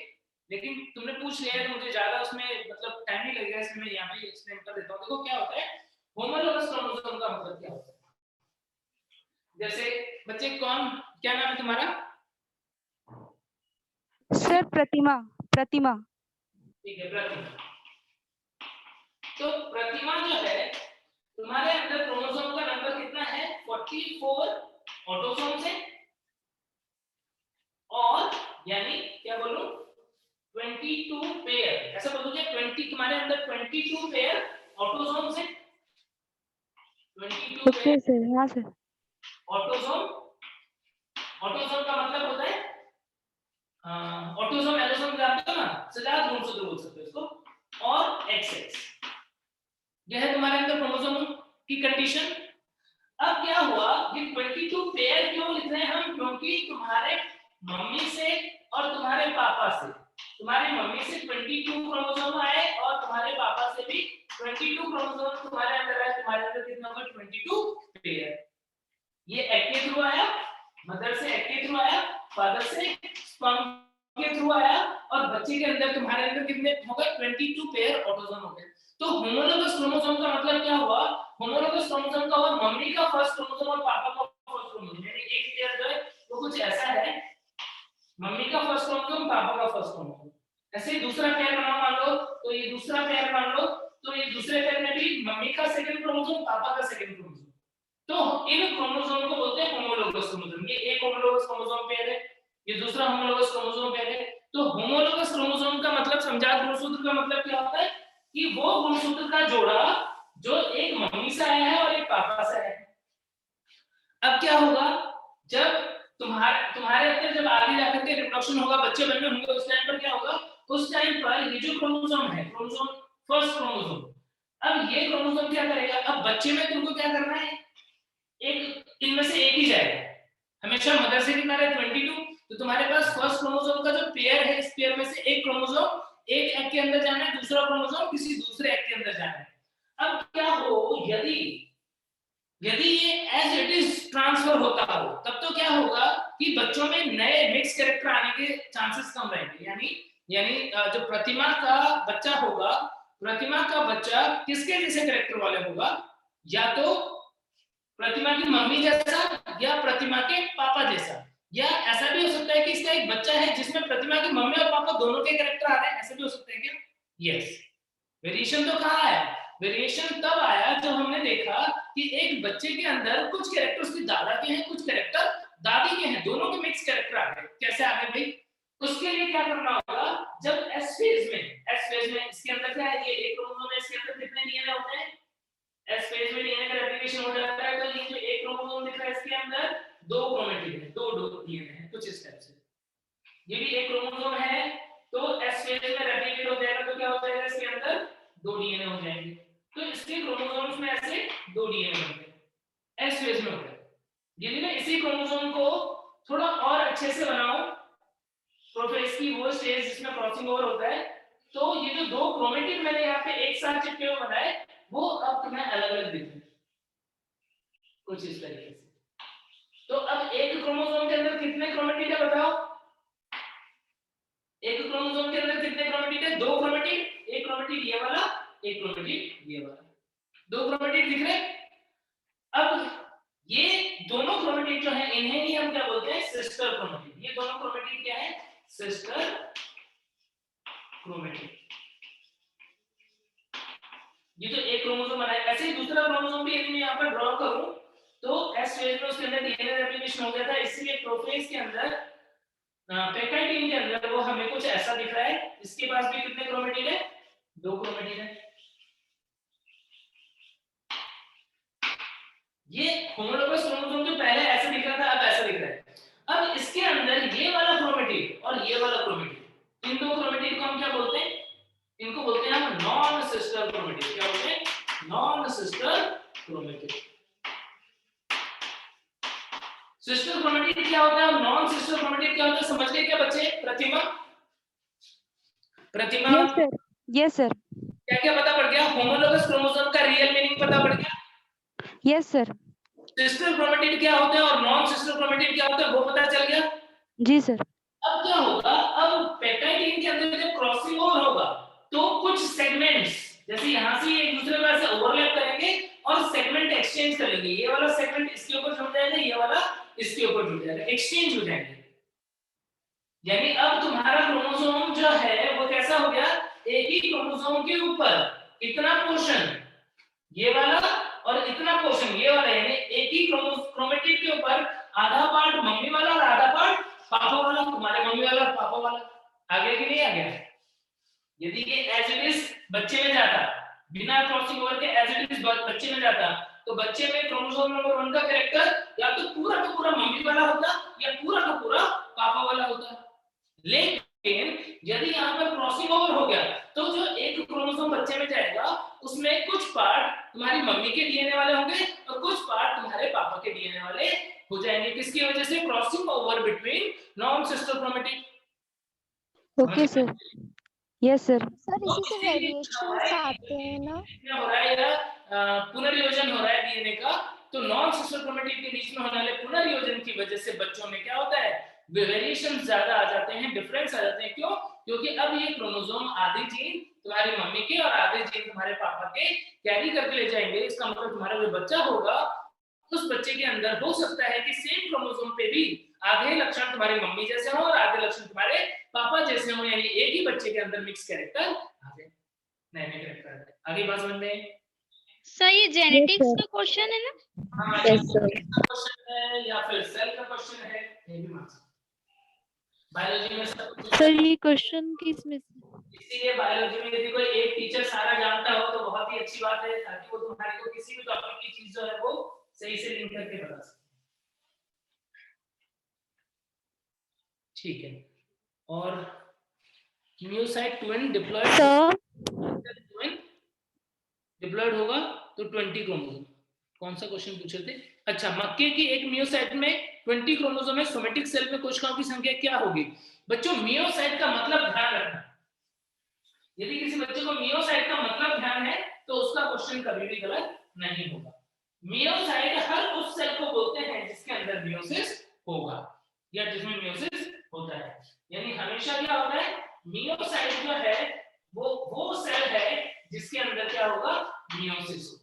लेकिन तुमने पूछ लिया है तो मुझे ज्यादा उसमें मतलब टाइम नहीं लगेगा, इसलिए मैं यहाँ पे एक्सप्लेन कर देता हूँ। देखो क्या होता है होमोलोगस क्रोमोसोम का मतलब क्या होता है। जैसे बच्चे कौन, क्या नाम है तुम्हारा? सर प्रतिमा। प्रतिमा। ठीक है, प्रतिमा। तो प्रतिमा जो है, तुम्हारे अंदर क्रोमोसोम का नंबर कितना है 44 ऑटोसोम से, और यानी क्या बोलूं 22 पेयर, ऐसा बोलोगे 20, तुम्हारे अंदर 22 पेयर ऑटोसोम से, 22 पेयर सर। हाँ सर। ऑटोसोम, ऑटोसोम का मतलब होता है ऑटोसोम एलोसोम जानते हो ना, सजात गुणसूत्र बोल सकते हो इसको, और XX, यह है तुम्हारे अंदर क्रोमोसोम की कंडीशन। अब क्या हुआ, ये 22 पेयर क्यों लिख रहे हैं हम? क्योंकि तुम्हारे मम्मी से और तुम्हारे पापा से, तुम्हारी मम्मी से 22 क्रोमोसोम आए और तुम्हारे पापा से भी 22 क्रोमोसोम तुम्हारे अंदर आए। तुम्हारे अंदर कितना होगा 22 पेयर। ये एग के थ्रू आया, मदर से एग के थ्रू आया, फादर से स्पर्म के थ्रू आया, और बच्चे के अंदर तुम्हारे अंदर कितने हो गए 22 पेयर ऑटोसोम हो गए। तो होमोलोगस क्रोमोसोम का मतलब क्या हुआ? होमोलोगस क्रोमोसोम का हुआ मम्मी का फर्स्ट क्रोमोसोम और पापा का फर्स्ट क्रोमोसोम, यानी एक पेयर जो है वो कुछ ऐसा है, मम्मी का फर्स्ट क्रोमोसोम पापा का फर्स्ट क्रोमोसोम। ऐसे दूसरा पेयर बनाओ मान लो, तो ये दूसरा पेयर मान लो, तो ये दूसरे पेयर में भी मम्मी का सेकंड क्रोमोसोम पापा का सेकंड क्रोमोसोम। तो इन क्रोमोसोम को बोलते हैं होमोलोगस क्रोमोसोम। ये एक होमोलोगस क्रोमोसोम पेयर है, ये दूसरा होमोलोगस क्रोमोसोम पेयर है। तो होमोलोगस क्रोमोसोम का मतलब समजात गुणसूत्र का मतलब क्या होता है कि वो गुणसूत्र का जोड़ा जो एक मम्मी से आया है और एक पापा से आया है। अब क्या होगा, जब तुम्हारे अंदर जब आगे जाकर के रिप्रोडक्शन होगा, बच्चे बनने होंगे, उस टाइम पर क्या होगा, उस टाइम पर ये जो क्रोमोसोम है, क्रोमोसोम फर्स्ट क्रोमोसोम, अब ये क्रोमोसोम क्या करेगा, अब बच्चे में तुमको क्या करना है, एक इनमें से एक ही जाएगा हमेशा। मदर से कितना है 22, तो तुम्हारे पास फर्स्ट क्रोमोसोम का जो पेयर है, इस पेयर में से एक क्रोमोसोम एक एग के अंदर जाना है, दूसरा क्रोमोसोम किसी दूसरे एग के अंदर जाना है। अब क्या हो, यदि ये एज इट इज ट्रांसफर होता हो, तब तो क्या होगा कि बच्चों में नए मिक्स कैरेक्टर आने के चांसेस कम रहेंगे। यानी जो प्रतिमा का बच्चा होगा, प्रतिमा का बच्चा किसके जैसे कैरेक्टर वाले होगा, या तो प्रतिमा की मम्मी जैसा या प्रतिमा के पापा जैसा, या ऐसा भी हो सकता है कि इसका एक बच्चा है जिसमें प्रतिमा की मम्मी और पापा दोनों के कैरेक्टर आ रहे हैं, ऐसा भी हो सकता है क्या? यस। वेरिएशन तो कहाँ आया? वेरिएशन तब आया जब हमने देखा कि एक बच्चे के अंदर कुछ कैरेक्टर उसके दादा के हैं, कुछ कैरेक्टर दादी के हैं, दोनों के मिक्स कैरेक्टर आ गए। कैसे आ गए भाई? उसके लिए क्या करना होगा, जब एस फेज में इसके अंदर क्या है, ये एक क्रोमोसोम है, इसके अंदर कितने डीएनए होते हैं? एस फेज में डीएनए का रेप्लिकेशन हो जाता है, तो ये जो एक क्रोमोसोम दिख रहा है इसके अंदर 2 क्रोमेटिड है, 2 डीएनए है, कुछ इस टाइप से। ये भी एक क्रोमोसोम है, तो एस फेज में रेप्लिकेट हो जाएगा, तो क्या हो जाएगा इसके अंदर 2 डीएनए हो जाएंगे। तो इसके क्रोमोसोम्स में ऐसे 2 डीएनए बनते हैं, एस फेज में होता है। यदि मैं इसी क्रोमोसोम को थोड़ा और अच्छे से बनाऊं, तो फिर इसकी वो स्टेज जिसमें क्रॉसिंग ओवर होता है, तो ये जो 2 क्रोमेटिड मैंने यहाँ पे एक साथ चिपके हुए बनाए, वो अब तुम्हें अलग अलग दिख रहे हैं, कुछ इस तरीके से। तो अब एक क्रोमोसोम के अंदर कितने क्रोमेटिड है बताओ? एक क्रोमोसोम के अंदर कितने क्रोमेटिड है? 2 क्रोमेटिड, एक क्रोमेटिड ये वाला, एक क्रोमेटिड ये वाला, 2 क्रोमेटिड दिख रहे हैं। अब ये दोनों क्रोमेटिड जो है, इन्हें ही हम क्या बोलते हैं? Sister chromatid. ये दोनों क्रोमेटिड क्या है? Sister chromatid. ये जो एक क्रोमोसोम बना है, ऐसे ही दूसरा क्रोमोसोम भी यदि मैं यहाँ पर ड्रॉ करूं, तो एस फेज में उसके अंदर डीएनए रेप्लिकेशन हो गया था, इसलिए प्रोफेज के अंदर, पेप्टाइड के अंदर वो हमें कुछ ऐसा दिख रहा है। इसके पास भी कितने क्रोमेटिड है? 2 क्रोमेटिड है। ये होमोलोगस क्रोमोसोम जो पहले ऐसे दिख रहा था, अब ऐसा दिख रहा है। अब इसके अंदर ये वाला क्रोमेटिड और ये वाला क्रोमेटिड, इन 2 क्रोमेटिड को हम क्या बोलते हैं? इनको बोलते हैं हम नॉन सिस्टर क्रोमेटिड। क्या बोलते हैं? Non sister chromatid. Sister chromatid क्या होता है और नॉन सिस्टर क्रोमेटिड क्या होता है, समझ गए क्या बच्चे? प्रतिमा यस सर। क्या क्या पता पड़ गया? होमोलोगस क्रोमोसोम का रियल मीनिंग पता पड़ गया? Yes sir. सिस्टर क्रोमेटिड क्या होता है और नॉन सिस्टर क्रोमेटिड क्या होता है, वो पता चल गया? जी सर। अब क्या होगा, अब पेप्टाइड के अंदर जब क्रॉसिंग ओवर होगा, तो कुछ सेगमेंट्स जैसे यहाँ से एक दूसरे में ऐसे ओवरलैप करेंगे और सेगमेंट एक्सचेंज करेंगे। ये वाला सेगमेंट इसके ऊपर जुड़ जाएगा, ये वाला इसके ऊपर जुड़ जाएगा, एक्सचेंज हो जाएंगे। यानी अब तुम्हारा क्रोमोसोम जो है वो कैसा हो गया? एक ही क्रोमोसोम के ऊपर इतना पोर्शन ये वाला और इतना पोर्शन ये वाला, यानी एक ही क्रोमेटिड के ऊपर आधा पार्ट मम्मी वाला और आधा पार्ट पापा वाला। तुम्हारे मम्मी वाला और पापा वाला आ गया कि नहीं आ गया? यदि ये एज इट इज बच्चे में जाता, बिना क्रॉसिंग ओवर के एज इट इज बच्चे में जाता, तो बच्चे में क्रोमोसोम नंबर 1 का कैरेक्टर या तो पूरा मम्मी वाला होता या पूरा का पूरा पापा वाला होता। लेकिन यदि यहाँ पर क्रॉसिंग ओवर हो गया, तो जो एक क्रोमोसोम बच्चे में जाएगा, उसमें कुछ पार्ट तुम्हारी मम्मी के डीएनए वाले होंगे और कुछ पार्ट तुम्हारे पापा के डीएनए वाले हो जाएंगे। किसकी वजह से? Crossing over between non sister chromatid. Okay sir. Yes sir. Sir इसी से वेरिएशंस आते हैं ना? क्या हो रहा है? या पुनर्योजन हो रहा है डीएनए का, तो नॉन सिस्टर क्रोमेटिड के बीच में होने वाले पुनर्योजन की वजह से बच्चों में क्या होता है? वेरिएशन ज्यादा आ जाते हैं, डिफरेंस आ जाते हैं। क्यों? क्योंकि अब ये क्रोमोसोम आधे जीन तुम्हारी मम्मी के और आधे जीन तुम्हारे पापा के कैरी करके ले जाएंगे। इसका मतलब तुम्हारा जो बच्चा होगा, उस बच्चे के अंदर हो सकता है कि सेम क्रोमोसोम पे भी आधे लक्षण तुम्हारी मम्मी जैसे हो और आधे लक्षण तुम्हारे पापा जैसे हो, यानी एक ही बच्चे के अंदर मिक्स कैरेक्टर आ जाए, नए नए कैरेक्टर। आगे बात समझ में? सर ये जेनेटिक्स का क्वेश्चन है ना? हाँ, क्वेश्चन है या फिर सेल का क्वेश्चन है, ये भी मान सकते। बायोलॉजी में सर ये क्वेश्चन किस में? इसीलिए बायोलॉजी में यदि कोई एक टीचर सारा जानता हो तो बहुत ही अच्छी बात है, ताकि वो तुम्हारे को किसी भी टॉपिक की चीज जो है वो सही से लिंक करके बता सके। ठीक है। और म्यूसाइट ट्विन डिप्लॉयड होगा तो 20 क्रोमोसोम। कौन सा क्वेश्चन पूछे थे? अच्छा, मक्के की एक मियोसाइट में 20 क्रोमोसोम है। सोमेटिक सेल में कोशिकाओं की संख्या क्या होगी? बच्चों मियोसाइट का मतलब ध्यान रखना। यदि किसी बच्चे को मियोसाइट का मतलब ध्यान है तो उसका क्वेश्चन कभी भी गलत नहीं होगा। मियोसाइट हर उस सेल को बोलते हैं जिसके अंदर मियोसिस होगा या जिसमें मियोसिस होता है। यानी हमेशा क्या होता है? मियोसाइट जो है वो सेल है जिसके अंदर क्या होगा? मियोसिस होगा।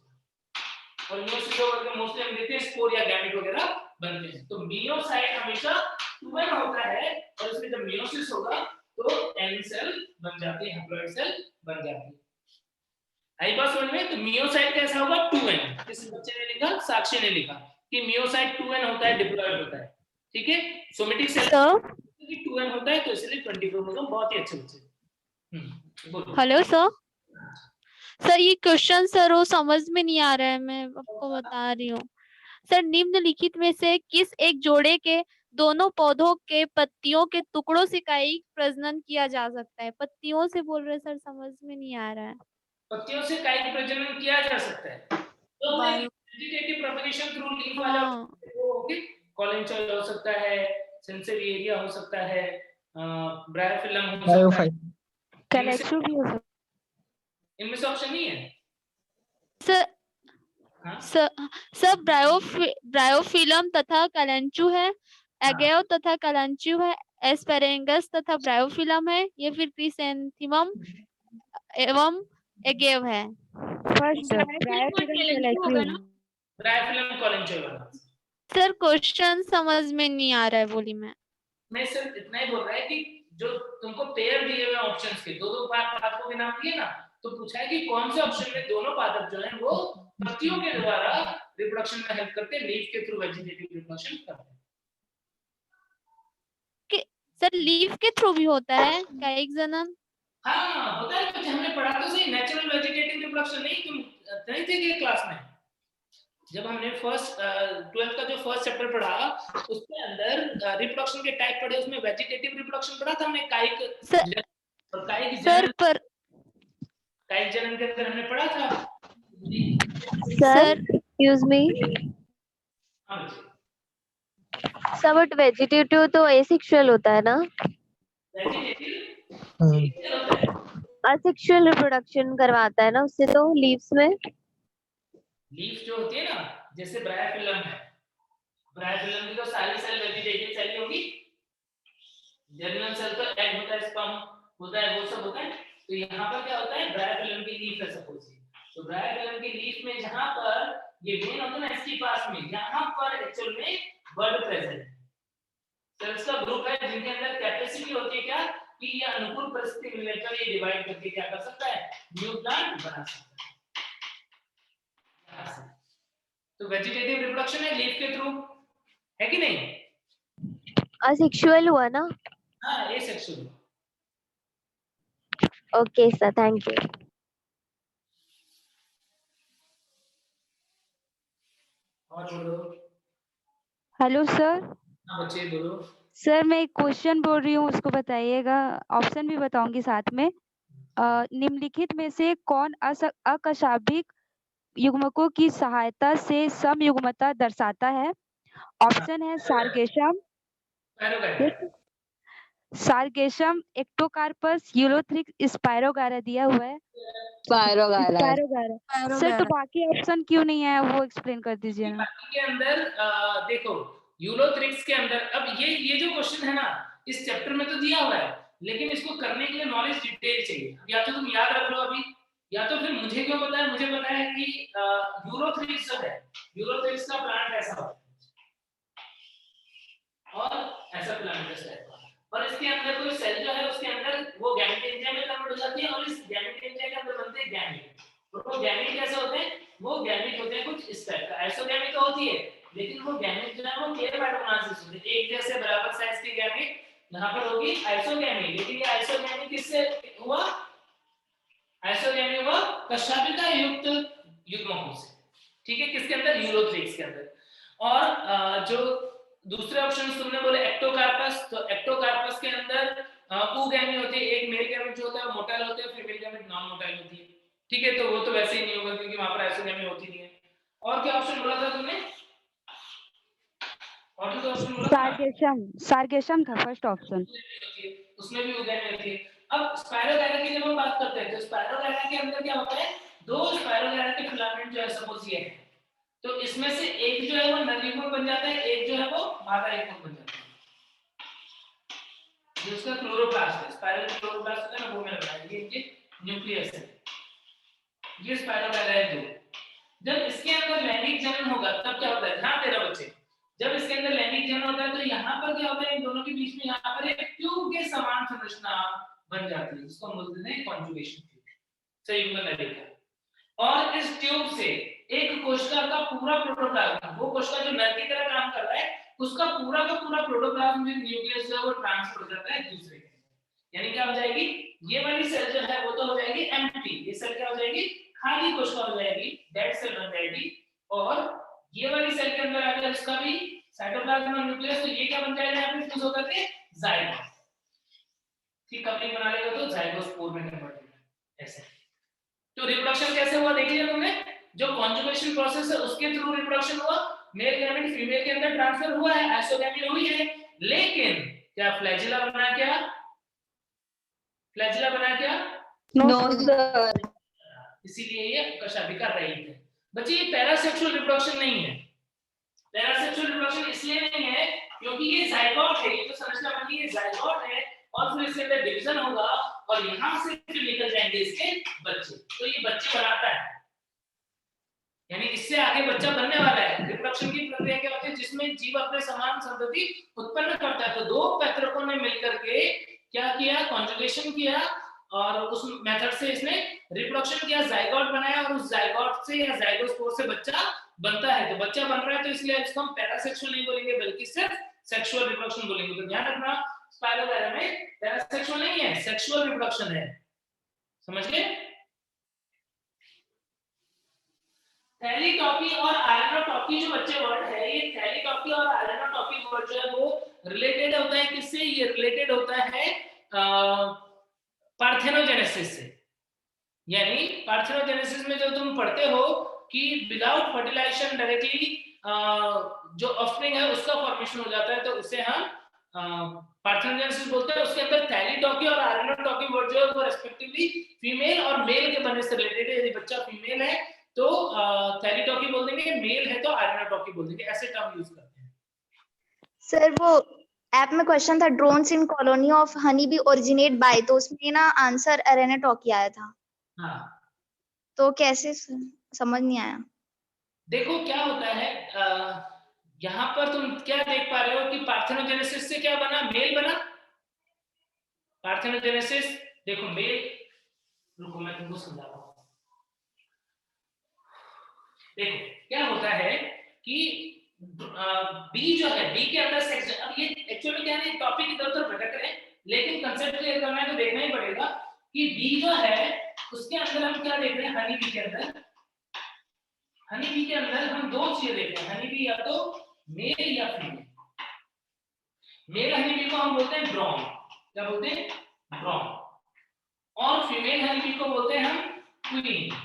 और मियोसिस होकर के मोस्टली हम देखते हैं स्पोर या गैमेट वगैरह बनते हैं। तो मियोसाइट हमेशा ट्विन होता है और इसमें जब मियोसिस होगा तो एन सेल बन जाती है, हैप्लॉइड सेल बन जाती है। आई बात समझ में? तो मियोसाइट कैसा होगा? 2n। किस बच्चे ने लिखा? साक्षी ने लिखा कि मियोसाइट 2n होता है, डिप्लॉइड होता है। ठीक है, सोमेटिक सेल सर 2n होता है तो इसलिए 20 क्रोमोसोम। बहुत ही अच्छे बच्चे। बोलो। Hello sir. सर ये क्वेश्चन सर वो समझ में नहीं आ रहा है, मैं आपको बता रही हूँ। सर निम्नलिखित में से किस एक जोड़े के दोनों पौधों के पत्तियों के टुकड़ों से कायिक प्रजनन किया जा सकता है? पत्तियों से बोल रहे सर, समझ में नहीं आ रहा है। पत्तियों से कायिक प्रजनन किया जा सकता है तो वेजिटेटिव प्रोपगेशन थ्रू लीफ वाला वो होगी, कॉलेंचोइड हो सकता है, सेंसरी एरिया हो सकता है, ब्रायोफिलम हो सकता है, कलेक्शो भी हो सकता है। इनमें से ऑप्शन नहीं है सर ब्रायोफिलम तथा कलेंचू है, एगेव तथा कलेंचू है, एस्पेरेंगस तथा ब्रायोफिलम है, या फिर क्रिसैंथेमम एवं एगेव है? फर्स्ट ब्रायोफिलम कॉलेंचोइड वाला। सर क्वेश्चन समझ में नहीं आ रहा है, बोली मैं सिर्फ इतना ही बोल रहा है कि जो तुमको पेयर दिए हुए ऑप्शंस के दो पादपों के नाम दिए ना, तो पूछा है कि कौन से ऑप्शन में दोनों पादप जो हैं वो पत्तियों के द्वारा रिप्रोडक्शन में हेल्प करते हैं, लीफ के थ्रू वेजिटेटिव रिप्रोडक्शन करते हैं। सर लीफ के थ्रू भी होता है कायिक जनन? हाँ होता है, हमने पढ़ा तो सही, नेचुरल वेजिटेटिव रिप्रोडक्शन। नहीं तुम नहीं थे कि क्लास में जब हमने फर्स्ट 12th का जो फर्स्ट चैप्टर पढ़ा उसके अंदर रिप्रोडक्शन के टाइप पढ़े, उसमें वेजिटेटिव रिप्रोडक्शन पढ़ा था हमने, कायिक और कायिक जनन। कायिक जनन के अंदर हमने पढ़ा था sir excuse me sir, but vegetative तो एसेक्सुअल होता है ना? असेक्सुअल रिप्रोडक्शन करवाता है ना उससे, तो लीव्स में लीफ जो होती है ना, जैसे ब्रायोफिलम है, ब्रायोफिलम की तो सारी सेल वेजिटेटिव सेल होगी, जर्मिनल सेल तो एग होता है, स्पर्म होता है, वो सब होता है। तो यहाँ पर क्या होता है, ब्रायोफिलम की लीफ है सपोज, तो ब्रायोफिलम की लीफ में जहाँ पर ये वेन होता है ना इसके पास में, यहाँ पर एक्चुअल में बर्ड प्रेजेंट है। सेल्स का ग्रुप है जिनके अंदर कैपेसिटी होती है क्या कि ये अनुकूल परिस्थिति मिलने पर ये डिवाइड करके क्या कर सकता है, न्यू प्लांट बना सकता है। तो वेजिटेटिव रिप्रोडक्शन है लीफ के थ्रू, है कि नहीं? असेक्सुअल हुआ ना? हाँ asexual. Okay sir, thank you. और बोलो। Hello sir. हाँ बच्चे बोलो। सर मैं एक क्वेश्चन बोल रही हूँ, उसको बताइएगा, ऑप्शन भी बताऊंगी साथ में। निम्नलिखित में से कौन अकशाभिक युग्मकों की सहायता से समयुग्मता दर्शाता है? ऑप्शन है सार्गेशम, सार्गेशम, एक्टोकार्पस, यूलोथ्रिक्स, स्पायरोगारा दिया हुआ है। स्पायरोगारा। सर तो बाकी ऑप्शन क्यों नहीं है, वो एक्सप्लेन कर दीजिए ना। बाकी के अंदर देखो यूलोथ्रिक्स के अंदर, अब ये जो क्वेश्चन है ना इस चैप्टर में तो दिया हुआ है, लेकिन इसको करने के लिए नॉलेज डिटेल चाहिए। या तो तुम याद रख लो अभी, या तो फिर मुझे क्यों पता है, मुझे पता है कि यूलोथ्रिक्स जो है, यूलोथ्रिक्स का प्लांट ऐसा होता है और ऐसा प्लांट ऐसा है, और इसके अंदर कोई सेल जो है उसके अंदर वो गैमेट एंजाइम में कन्वर्ट हो जाती है और इस गैमेट एंजाइम के अंदर बनते हैं गैमेट। और वो गैमेट कैसे होते हैं, वो गैमेट होते हैं कुछ इस टाइप का, आइसोगैमेट तो होती है, लेकिन वो गैमेट जो है वो पेयर पैटर्नासिस होते हैं, एक जैसे बराबर साइज की गैमेट यहां पर होगी आइसोगैमी। लेकिन ये आइसोगैमी किससे हुआ, आइसोगैमी हुआ कशाभिका युक्त युग्मकों से, ठीक है, किसके अंदर, यूलोथ्रिक्स के अंदर। और जो दूसरे ऑप्शन तुमने बोले एक्टोकार्पस, तो एक्टोकार्पस के अंदर oogamete होती है, एक मेल गैमेट जो होता है वो मोटाइल होता है, फीमेल गैमेट नॉन मोटाइल होती है, ठीक है, तो वो तो वैसे ही नहीं होगा क्योंकि वहां पर आइसोगैमी होती नहीं है। और क्या ऑप्शन बोला था तुमने, और जो ऑप्शन बोला सार्गेशम, सार्गेशम था फर्स्ट ऑप्शन, उसमें भी oogamete होती है। अब स्पायरोगाइरा की जब हम बात करते हैं तो स्पायरोगाइरा के अंदर क्या होता है, दो स्पायरोगाइरा के फिलामेंट जो है सपोज ये है, तो इसमें से एक जो है वो नर युग्मक बन जाता है, एक जो है वो मादा युग्मक बन जाता है, जिसका क्लोरोप्लास्ट है, स्पाइरल क्लोरोप्लास्ट होता है ना, वो मैंने बताया, ये इनके न्यूक्लियस है, ये स्पायरोगाइरा है दो। जब इसके अंदर लैंगिक जनन होगा तब क्या होता है, ध्यान देना बच्चे, जब इसके अंदर लैंगिक जनन होता है तो यहाँ पर क्या होता है, इन दोनों के बीच में यहाँ पर एक ट्यूब के समान संरचना बन जाती है, जिसको हम बोलते हैं कॉन्जुगेशन ट्यूब, संयुग्मन नलिका। और इस ट्यूब से एक कोशिका का पूरा प्रोटोप्लाज्म, वो कोशिका जो नर की तरह काम कर रहा है, उसका पूरा का पूरा प्रोटोप्लाज्म विद न्यूक्लियस जो है वो ट्रांसफर हो जाता है दूसरे के, यानी क्या हो जाएगी, ये वाली सेल जो है वो तो हो जाएगी एम्प्टी, ये सेल क्या हो जाएगी, खाली कोशिका हो जाएगी, डेड सेल बन जाएगी, और ये वाली सेल के अंदर आकर इसका भी साइटोप्लाज्म और न्यूक्लियस, तो ये क्या बन जाएगा यहाँ पे फ्यूज होकर के जाइगोट, ठीक कपलिंग बना लेगा तो जाइगोस्पोर में कन्वर्ट होगा ऐसे। तो रिप्रोडक्शन कैसे हुआ देख लिया तुमने, जो कॉन्जुगेशन प्रोसेस है उसके थ्रू रिप्रोडक्शन हुआ, मेल गैमेट फीमेल के अंदर ट्रांसफर हुआ है, आइसोगैमी हुई है, लेकिन क्या फ्लैजिला बना, क्या फ्लैजिला बना, क्या नो सर, इसीलिए ये कशाभिका रही है। बच्चे ये पैरासेक्सुअल रिप्रोडक्शन नहीं है, पैरासेक्सुअल रिप्रोडक्शन इसलिए नहीं है क्योंकि ये जाइगोट है, ये तो संरचना बनी है जाइगोट है, और फिर इसके अंदर डिवीजन होगा और यहाँ से फिर निकल जाएंगे इसके बच्चे, तो ये बच्चे बनाता है, यानी इससे आगे बच्चा बनने वाला है। रिप्रोडक्शन की प्रक्रिया क्या होती है, जिसमें जीव अपने समान संतति उत्पन्न करता है, तो दो पैतृकों ने मिलकर के क्या किया, कॉन्जुगेशन किया, और उस मेथड से इसने रिप्रोडक्शन किया, जाइगोट बनाया, और उस जाइगोट से या जाइगोस्पोर से बच्चा बनता है, तो बच्चा बन रहा है, तो इसलिए इसको हम पैरासेक्सुअल नहीं बोलेंगे बल्कि सिर्फ सेक्सुअल रिप्रोडक्शन बोलेंगे। तो ध्यान रखना, स्पाइरोगायरा में पैरासेक्सुअल नहीं है, सेक्सुअल रिप्रोडक्शन है, समझ गए। थैलीटॉकी और आयरनोटॉकी जो बच्चे वर्ड है, ये थैलीटॉकी और आयरनोटॉकी वर्ड जो है वो रिलेटेड होता है किससे, ये रिलेटेड होता है पार्थेनोजेनेसिस से, यानी पार्थेनोजेनेसिस में जो तुम पढ़ते हो कि विदाउट फर्टिलाइजेशन डायरेक्टली जो ऑफस्प्रिंग है उसका फॉर्मेशन हो जाता है, तो उसे हम पार्थेनोजेनेसिस बोलते हैं। उसके अंदर थैलीटॉकी और आयरनोटॉकी वर्ड जो है वो रेस्पेक्टिवली फीमेल और मेल के बनने से रिलेटेड है, यदि बच्चा फीमेल है तो थैलीटॉकी बोल देंगे, मेल है तो आयरनोटॉकी बोल देंगे, ऐसे टर्म यूज करते हैं। सर वो ऐप में क्वेश्चन था drones in colony of honey bee originate by, तो उसमें ना आंसर अरेनेटॉकी आया था। हाँ, तो कैसे समझ नहीं आया। देखो क्या होता है, यहाँ पर तुम क्या देख पा रहे हो कि पार्थेनोजेनेसिस से क्या बना, मेल बना, पार्थेनोजेनेसिस देखो मेल, रुको मैं तुमको समझाता हूँ। देखो क्या होता है कि बी जो है, बी के अंदर सेक्स, अब ये एक्चुअली क्या है, टॉपिक इधर-उधर भटक रहे हैं, लेकिन कंसेप्ट क्लियर करना है तो देखना ही पड़ेगा कि बी जो है उसके अंदर हम क्या देख रहे हैं, हनी बी के अंदर, हनी बी के अंदर हम दो चीजें देख रहे हैं, हनी बी या तो मेल या फीमेल। मेल हनी बी को हम बोलते हैं ड्रोन, क्या बोलते हैं, ड्रोन, और फीमेल हनी बी को बोलते हैं हम क्वीन।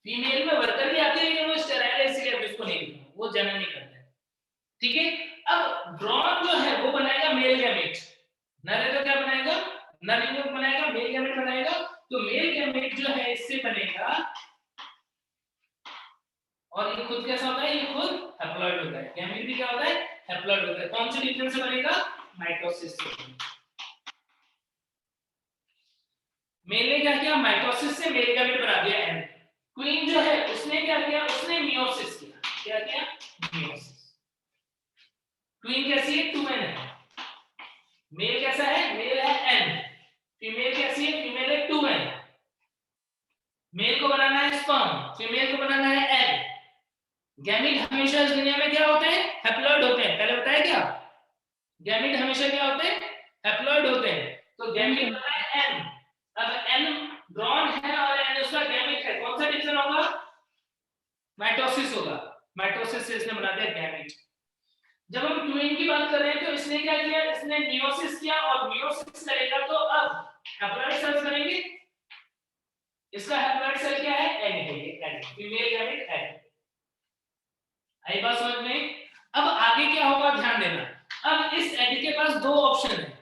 फीमेल में वर्कर भी आती है लेकिन वो स्टेराइल है, इसलिए इसको नहीं लिखा, वो जनन नहीं करता है, ठीक है। अब ड्रोन जो है वो बनाएगा मेल गैमेट, नर है तो क्या बनाएगा, नर युग्मक बनाएगा, मेल गैमेट बनाएगा, तो मेल गैमेट जो है इससे बनेगा, और ये खुद कैसा होता है, ये खुद हैप्लॉइड होता है, गैमेट भी क्या होता है, हैप्लॉइड होता है। कौन से डिफरेंस से बनेगा, माइटोसिस से। मेल ने क्या किया, माइटोसिस से मेल गैमेट बना दिया एन। क्वीन जो है उसने क्या किया, उसने मियोसिस किया, क्या किया, मियोसिस। क्वीन कैसी है, 2n है, मेल कैसा है, मेल है n, फीमेल कैसी है, फीमेल है 2n। मेल को बनाना है स्पर्म, फीमेल को बनाना है एग। गैमीट हमेशा इस दुनिया में क्या होते हैं, हैप्लॉइड होते हैं, पहले बताया क्या, गैमीट हमेशा क्या होते हैं, हैप्लॉइड होते हैं, तो गैमीट होता है n। अब n ड्रोन है और n उसका गैमीट है, कौन सा डिवीजन होगा, माइटोसिस होगा, माइटोसिस से इसने बना दिया गैमीट। जब हम ट्विन की बात कर रहे हैं तो इसने क्या किया, इसने मियोसिस किया, और मियोसिस करेगा तो अब हैप्लॉइड सेल्स बनेंगे, इसका हैप्लॉइड सेल क्या है, एग है, ये एग, फीमेल गैमीट एग। आई बात समझ में। अब आगे क्या होगा ध्यान देना, अब इस एग के पास दो ऑप्शन है,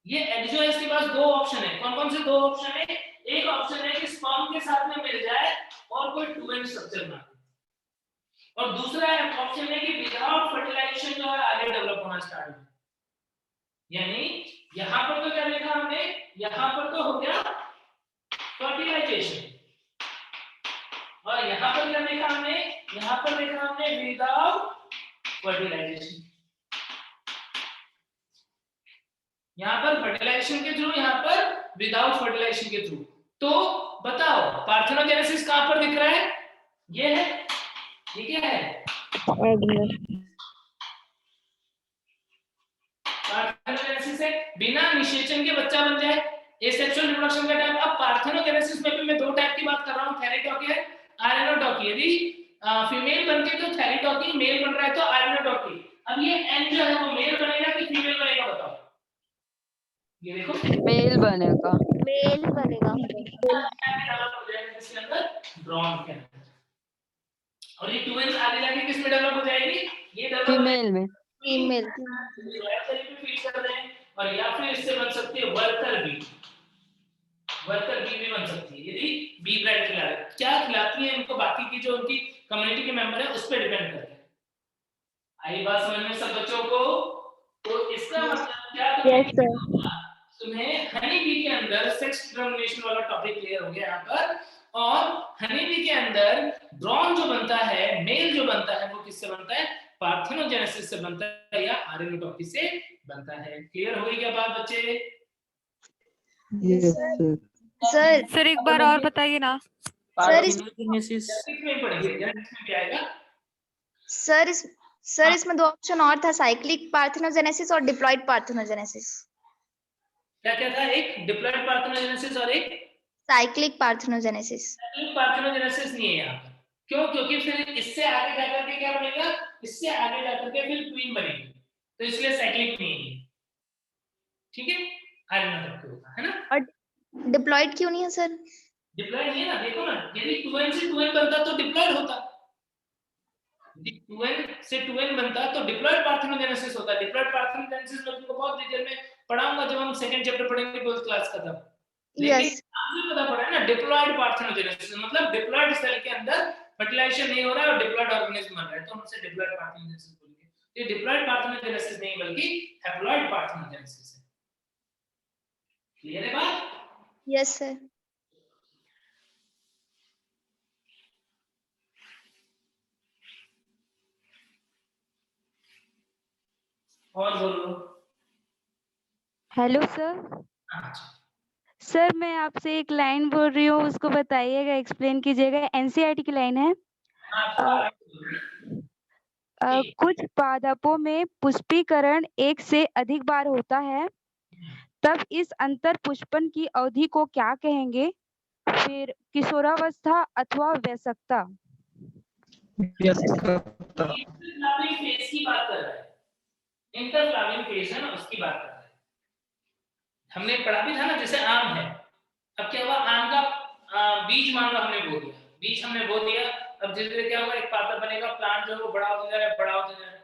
ये एग जो है इसके पास दो ऑप्शन है, कौन कौन से दो ऑप्शन है, एक ऑप्शन है कि स्पर्म के साथ में मिल जाए और कोई 2n स्ट्रक्चर बना दे, और दूसरा ऑप्शन है कि विदाउट फर्टिलाइजेशन जो है आगे डेवलप होना स्टार्ट हो। यानी यहां पर तो क्या लिखा हमने, यहां पर तो हो गया फर्टिलाइजेशन, और यहां पर क्या लिखा हमने, यहां पर लिखा हमने विदाउट फर्टिलाइजेशन। यहां पर फर्टिलाइजेशन के थ्रू, यहां पर विदाउट फर्टिलाइजेशन के थ्रू। तो बताओ पार्थेनोजेनेसिस कहां पर दिख रहा है, ये है, ये क्या है, पार्थेनोजेनेसिस है, बिना निषेचन के बच्चा बन जाए, एसेक्सुअल रिप्रोडक्शन का टाइप। अब पार्थेनोजेनेसिस में भी मैं दो टाइप की बात कर रहा हूं, थैलेटॉकी है आर्यनोटॉकी। यदि फीमेल बनती है तो थैलेटॉकी, मेल बन रहा है तो आर्यनोटॉकी। अब ये एन जो है वो मेल बनेगा कि फीमेल बनेगा बताओ? ये देखो मेल बनेगा। मेल बनेगा। इसके अंदर ड्रॉन के अंदर, और ये 2n आगे जाके किस में डेवलप हो जाएगी? ये डेवलप फीमेल में। फीमेल। फीड कर रहे हैं, और या फिर इससे बन सकती है वर्कर बी, वर्कर बी भी बन सकती है यदि बी ब्रांड खिला रहे। क्या खिलाती है इनको बाकी की जो उनकी कम्युनिटी के मेंबर है उस पर डिपेंड करता है। आई बात समझ में सब बच्चों को? तो इसका मतलब क्या, तुम्हें हनी बी के अंदर सेक्स डिटरमिनेशन वाला टॉपिक क्लियर हो गया यहाँ पर, और हनी बी के अंदर ड्रोन जो बनता है, मेल जो बनता है वो किससे बनता है? पार्थेनोजेनेसिस से बनता है या आर्यनोटॉकी से बनता है। क्लियर हो गई क्या बात बच्चे? सर सर एक बार और बताइए ना। पार्थेनोजेनेसिस में पढ़ेंगे या इसमें क्या आएगा? सर इसमें दो ऑप्शन और था, साइक्लिक पार्थेनोजेनेसिस और डिप्लॉयड पार्थेनोजेनेसिस। क्या क्या था? एक डिप्लॉयड पार्थेनोजेनेसिस और एक साइक्लिक पार्थेनोजेनेसिस। साइक्लिक पार्थेनोजेनेसिस नहीं है यहाँ पर। क्यों? क्योंकि फिर इससे आगे जाकर के क्या बनेगा? इससे आगे जाकर के फिर क्वीन बनेगी, तो इसलिए साइक्लिक नहीं है। ठीक है, आर्यनोटॉकी होगा, है ना? और डिप्लॉयड क्यों नहीं है सर? डिप्लॉयड नहीं है ना, देखो ना, यदि 2n से 2n बनता तो डिप्लॉयड होता, यदि 2n से 2n बनता तो डिप्लॉयड पार्थेनोजेनेसिस होता। डिप्लॉयड पार्थेनोजेनेसिस में तुमको बहुत डिटेल में पढ़ाऊंगा जब हम सेकंड चैप्टर पढ़ेंगे 12th क्लास का तब। लेकिन आपको पता पड़ा है ना, डिप्लॉयड पार्थेनोजेनेसिस मतलब डिप्लॉयड सेल के अंदर फर्टिलाइजेशन नहीं हो रहा है और डिप्लॉयड ऑर्गेनिज्म बन रहा है, तो हम उसे डिप्लॉयड पार्थेनोजेनेसिस बोलेंगे। ये डिप्लॉयड पार्थेनोजेनेसिस नहीं बल्कि हैप्लॉयड पार्थेनोजेनेसिस है। क्लियर है बात? Yes sir. और बोलो। Hello sir. सर मैं आपसे एक लाइन बोल रही हूँ, उसको बताइएगा, एक्सप्लेन कीजिएगा। एनसीईआरटी की लाइन है। कुछ पादपों में पुष्पीकरण एक से अधिक बार होता है, तब इस अंतर पुष्पन की अवधि को क्या कहेंगे? फिर किशोरावस्था अथवा वयस्कता। इंटरफ्लावरिंग फेज की बात कर रहा है, इंटरफ्लावरिंग फेज है ना, उसकी बात कर रहा है। हमने पढ़ा भी था ना, जैसे आम है, अब क्या हुआ, आम का बीज मान लो हमने बो दिया, बीज हमने बो दिया, अब धीरे धीरे क्या होगा, एक पादप बनेगा, प्लांट जो है वो बड़ा होता जा रहा है, बड़ा होता जा रहा है।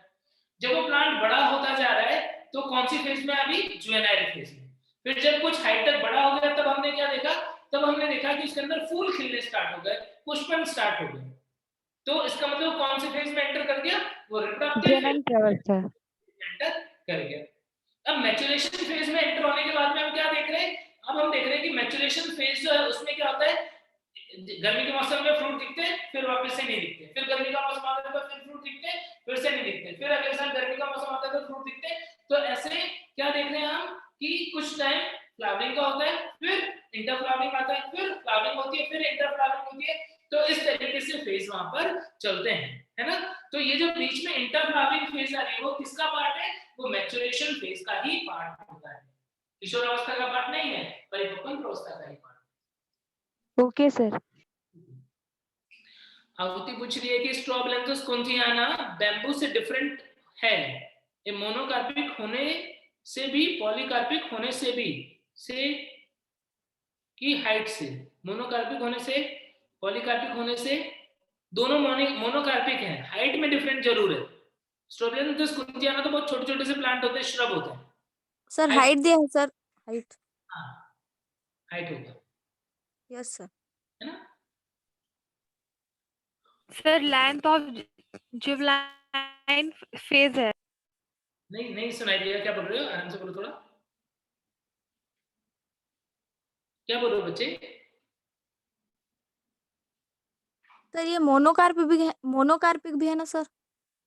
जब वो प्लांट बड़ा होता जा रहा है तो कौन सी फेज में? अभी जुवेनाइल फेज में। फिर जब कुछ हाइट तक बड़ा हो गया तब हमने क्या देखा? तब हमने देखा कि उसके अंदर फूल खिलने स्टार्ट हो गए, पुष्पन स्टार्ट हो गए। तो इसका मतलब कौन से फेज में एंटर कर गया? वो रिप्रोडक्टिव फेज एंटर कर गया। अब मैच्योरेशन फेज में एंटर होने के बाद में हम क्या देख रहे हैं? अब हम देख रहे हैं कि मैच्योरेशन फेज जो है उसमें क्या होता है, गर्मी के मौसम में फ्रूट दिखते हैं, फिर वापस से नहीं दिखते, फिर गर्मी का मौसम आता है तो फिर फ्रूट दिखते हैं, फिर से नहीं दिखते, फिर अगले साल गर्मी का मौसम आता है तो फ्रूट दिखते हैं। तो ऐसे क्या देख रहे हैं हम कि कुछ टाइम फ्लावरिंग का होता है, फिर इंटरफ्लावरिंग आता है, फिर फ्लावरिंग होती है, फिर इंटरफ्लावरिंग होती है। तो इस तरीके से फेज वहां पर चलते हैं, है ना? तो ये जो बीच में इंटरफ्लावरिंग फेज आ रही है वो किसका पार्ट है? वो मैच्योरेशन फेज का ही पार्ट होता है, किशोरावस्था का पार्ट नहीं है, परिपक्वन अवस्था का ही पार्ट। Okay sir. आहुति पूछ रही है कि स्ट्रोबलेंथस कुंथियाना बैम्बू से डिफरेंट है, ये मोनोकार्पिक होने से भी, पॉलीकार्पिक होने से भी, से की हाइट से, मोनोकार्पिक होने से, पॉलीकार्पिक होने से, दोनों मोनोकार्पिक हैं, हाइट में डिफरेंट जरूर है। स्ट्रोबलेंथस कुंथियाना तो बहुत छोटे छोटे से प्लांट होते हैं, श्रब होते हैं। सर हाइट दिया है सर, हाइट। हाँ, हाइट होगा। Yes sir. है ना? सर लेंथ ऑफ जिवलाइन फेज है। नहीं सुनाई दिया, क्या बोल रहे हो? आराम से बोलो थोड़ा, क्या बोल रहे हो बच्चे? सर ये मोनोकार्पिक भी है ना सर?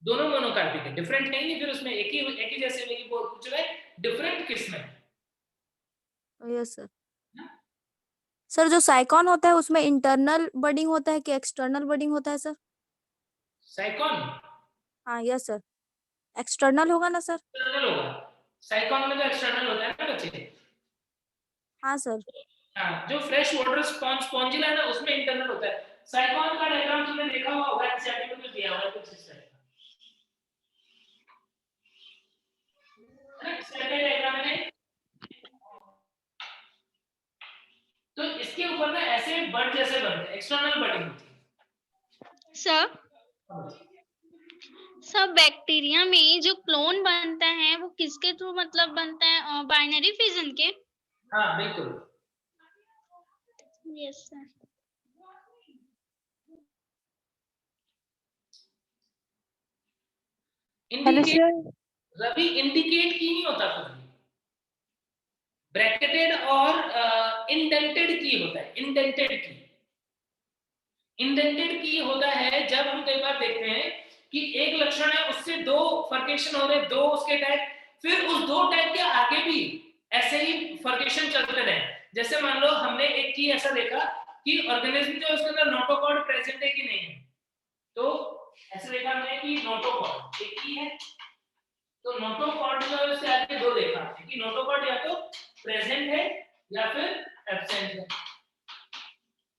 दोनों मोनोकार्पिक है, डिफरेंट नहीं, फिर उसमें एक ही जैसे वही पूछ रहे हैं, डिफरेंट किस्म है। Yes sir. सर जो साइकॉन होता है उसमें इंटरनल बडिंग होता है कि एक्सटर्नल बडिंग होता है सर? साइकॉन? हाँ यस सर, एक्सटर्नल होगा ना सर? एक्सटर्नल होगा। साइकॉन में तो एक्सटर्नल होता है ना बच्चे। हाँ सर। हाँ, जो फ्रेश वाटर स्पॉन्जिला है ना उसमें इंटरनल होता है। साइकॉन का डायग्राम तुमने देखा हुआ होगा, एनसीईआरटी में दिया हुआ है कुछ इस तरह का। सेकंड डायग्राम है, तो इसके ऊपर ना ऐसे बर्ड जैसे बनते हैं, एक्सटर्नल बर्डिंग होती है। सब बैक्टीरिया में जो क्लोन बनता है वो किसके थ्रू मतलब बनता है, बाइनरी फिजन के? हाँ बिल्कुल। Yes sir. Indicate Ravi indicate की नहीं होता कभी, ब्रैकेटेड और इंडेंटेड की होता है। इंडेंटेड की होता है जब हम कई बार देखते हैं कि एक लक्षण है उससे दो फर्केशन हो रहे, दो उसके टाइप, फिर उस दो टाइप के आगे भी ऐसे ही फर्केशन चलते रहे। जैसे मान लो हमने एक की ऐसा देखा कि ऑर्गेनिज्म जो है उसके अंदर नोटोकॉर्ड प्रेजेंट है कि नहीं है, तो ऐसे देखा हमने कि नोटोकॉर्ड एक की है, तो नोटोकॉर्ड जो है उससे आगे दो देखा कि नोटोकॉर्ड या तो प्रेजेंट है या फिर एब्सेंट है।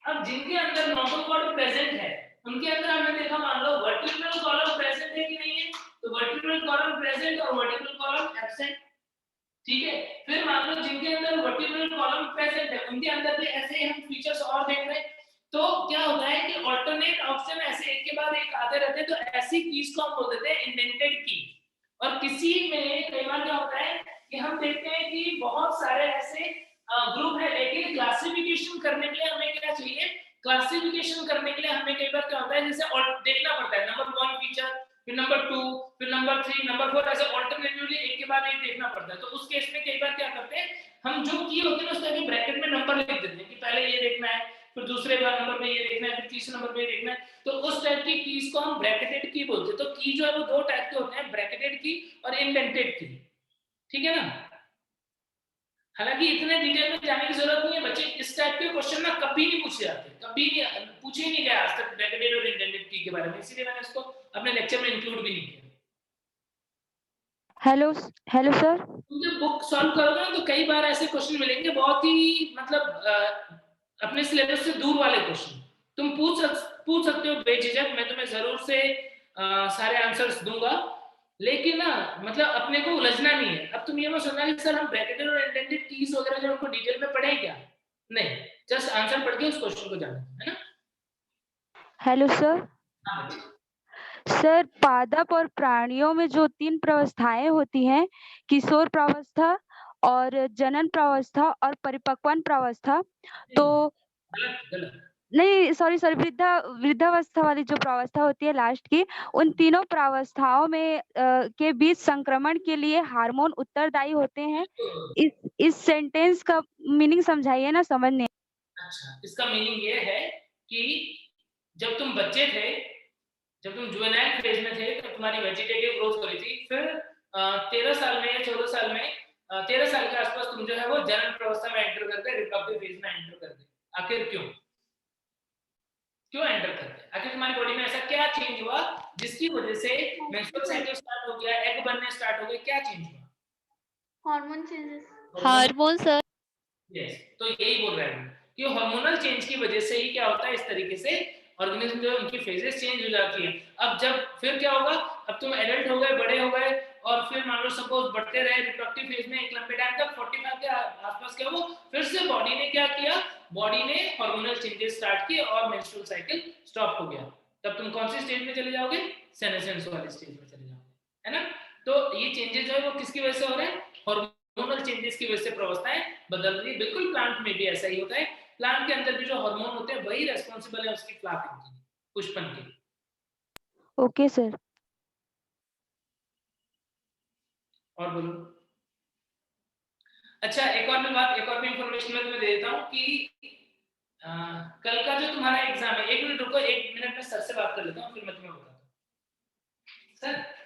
अब जिनके अंदर नोटोकॉर्ड प्रेजेंट है उनके अंदर हमने देखा मान लो वर्टिब्रल कॉलम प्रेजेंट है कि नहीं है, तो वर्टिब्रल कॉलम प्रेजेंट और वर्टिब्रल कॉलम एब्सेंट। ठीक है, फिर मान लो जिनके अंदर वर्टिब्रल कॉलम प्रेजेंट है उनके अंदर भी ऐसे ही हम फीचर्स और देख रहे हैं। तो क्या होता है कि ऑल्टरनेट ऑप्शन ऐसे एक के बाद एक आते रहते हैं, तो ऐसी कीज को हम बोल देते हैं इंडेंटेड की। और किसी में कई बार क्या होता है कि हम देखते हैं कि बहुत सारे ऐसे ग्रुप है, लेकिन क्लासिफिकेशन करने के लिए हमें क्या चाहिए, क्लासिफिकेशन करने के लिए हमें कई बार क्या होता है जैसे देखना पड़ता है नंबर 1 फीचर, फिर नंबर 2, फिर नंबर 3, नंबर 4, ऐसे ऑल्टरनेटिवली एक के बाद एक देखना पड़ता है। तो उस केस में कई बार क्या करते हैं हम जो की होती है उसके आगे ब्रैकेट में नंबर लिख देते हैं कि पहले ये देखना है, फिर दूसरे बार नंबर में ये देखना है, फिर तीसरे नंबर में ये देखना है। तो उस टाइप की कीज को हम ब्रैकेटेड की बोलते हैं। तो की जो है वो दो टाइप के होते हैं, ब्रैकेटेड की और इंडेंटेड की। ठीक है ना, हालांकि इतने डिटेल में जाने की जरूरत नहीं है बच्चे, इस टाइप के क्वेश्चन ना कभी नहीं पूछे जाते, कभी नहीं पूछे ही नहीं गया आज तक ब्रैकेटेड और इंडेंटेड की के बारे में, इसीलिए मैंने इसको अपने लेक्चर में इंक्लूड भी नहीं किया। हेलो सर, तुम जब बुक सॉल्व करोगे ना तो कई बार ऐसे क्वेश्चन मिलेंगे बहुत ही मतलब अपने सिलेबस से दूर वाले क्वेश्चन, तुम पूछ सकते हो बेझिझक, मैं तुम्हें जरूर से सारे आंसर्स दूंगा, लेकिन ना मतलब अपने को उलझना नहीं है। अब तुम ये मत सोचना कि सर हम ब्रैकेटेड और इंडेंटेड कीज वगैरह जो उनको डिटेल में पढ़े क्या, नहीं, जस्ट आंसर पढ़ के उस क्वेश्चन को जाना है ना। Hello sir. सर पादप और प्राणियों में जो 3 प्रावस्थाएं होती हैं, किशोर प्रावस्था और जनन प्रावस्था और परिपक्वन प्रावस्था, तो गलत नहीं सॉरी वृद्धावस्था वाली जो प्रावस्था होती है लास्ट की, उन तीनों प्रावस्थाओं में के बीच संक्रमण के लिए हार्मोन उत्तरदायी होते हैं। इस सेंटेंस का मीनिंग समझाइए ना, समझ नहीं। अच्छा, इसका मीनिंग ये है कि जब तुम बच्चे थे, जब तुम जुवेनाइल फेज में थे तो तुम्हारी वेजिटेटिव ग्रोथ हो रही थी, फिर 13 साल में या 14 साल में 13 साल के आसपास तुम जो है वो जनन प्रावस्था में एंटर करते, रिप्रोडक्टिव फेज में एंटर करते। आखिर क्यों एंटर करते हैं? आखिर तुम्हारी बॉडी में ऐसा क्या चेंज हुआ जिसकी वजह से मेंस्ट्रुअल साइकिल स्टार्ट हो गया, एग बनने स्टार्ट हो गए, क्या चेंज हुआ? Hormone changes. Hormone sir. Yes, तो यही बोल रहे हैं कि हार्मोनल चेंज की वजह से ही क्या होता है, इस तरीके से ऑर्गेनिज्म जो उनकी फेजेस चेंज हो जाती है। अब जब फिर क्या होगा, अब तुम एडल्ट हो गए, बड़े हो गए, और फिर मान लो सपोज बढ़ते रहे रिप्रोडक्टिव फेज में एक लंबे टाइम तक 45 के आसपास क्या हुआ, फिर से बॉडी ने क्या किया, बॉडी ने हार्मोनल चेंजेस स्टार्ट किए और मेंस्ट्रुअल साइकिल स्टॉप हो गया। तब तुम कौन सी स्टेज में चले जाओगे, सेनेसेंस वाली स्टेज में चले जाओगे, है ना। तो ये चेंजेस जो है वो किसकी वजह से हो रहे हैं, हार्मोनल चेंजेस की वजह से प्रावस्थाएं बदल रही है। बिल्कुल प्लांट में भी ऐसा ही होता है, प्लांट के अंदर भी जो हार्मोन होते हैं वही रेस्पॉन्सिबल है उसकी फ्लावरिंग की, पुष्पन की। Okay sir. और बोलो। अच्छा, एक और भी इंफॉर्मेशन मैं तुम्हें दे देता हूँ कि कल का जो तुम्हारा एग्जाम है, 1 मिनट रुको, 1 मिनट में सर से बात कर लेता हूँ, फिर मैं तुम्हें बताता हूँ। सर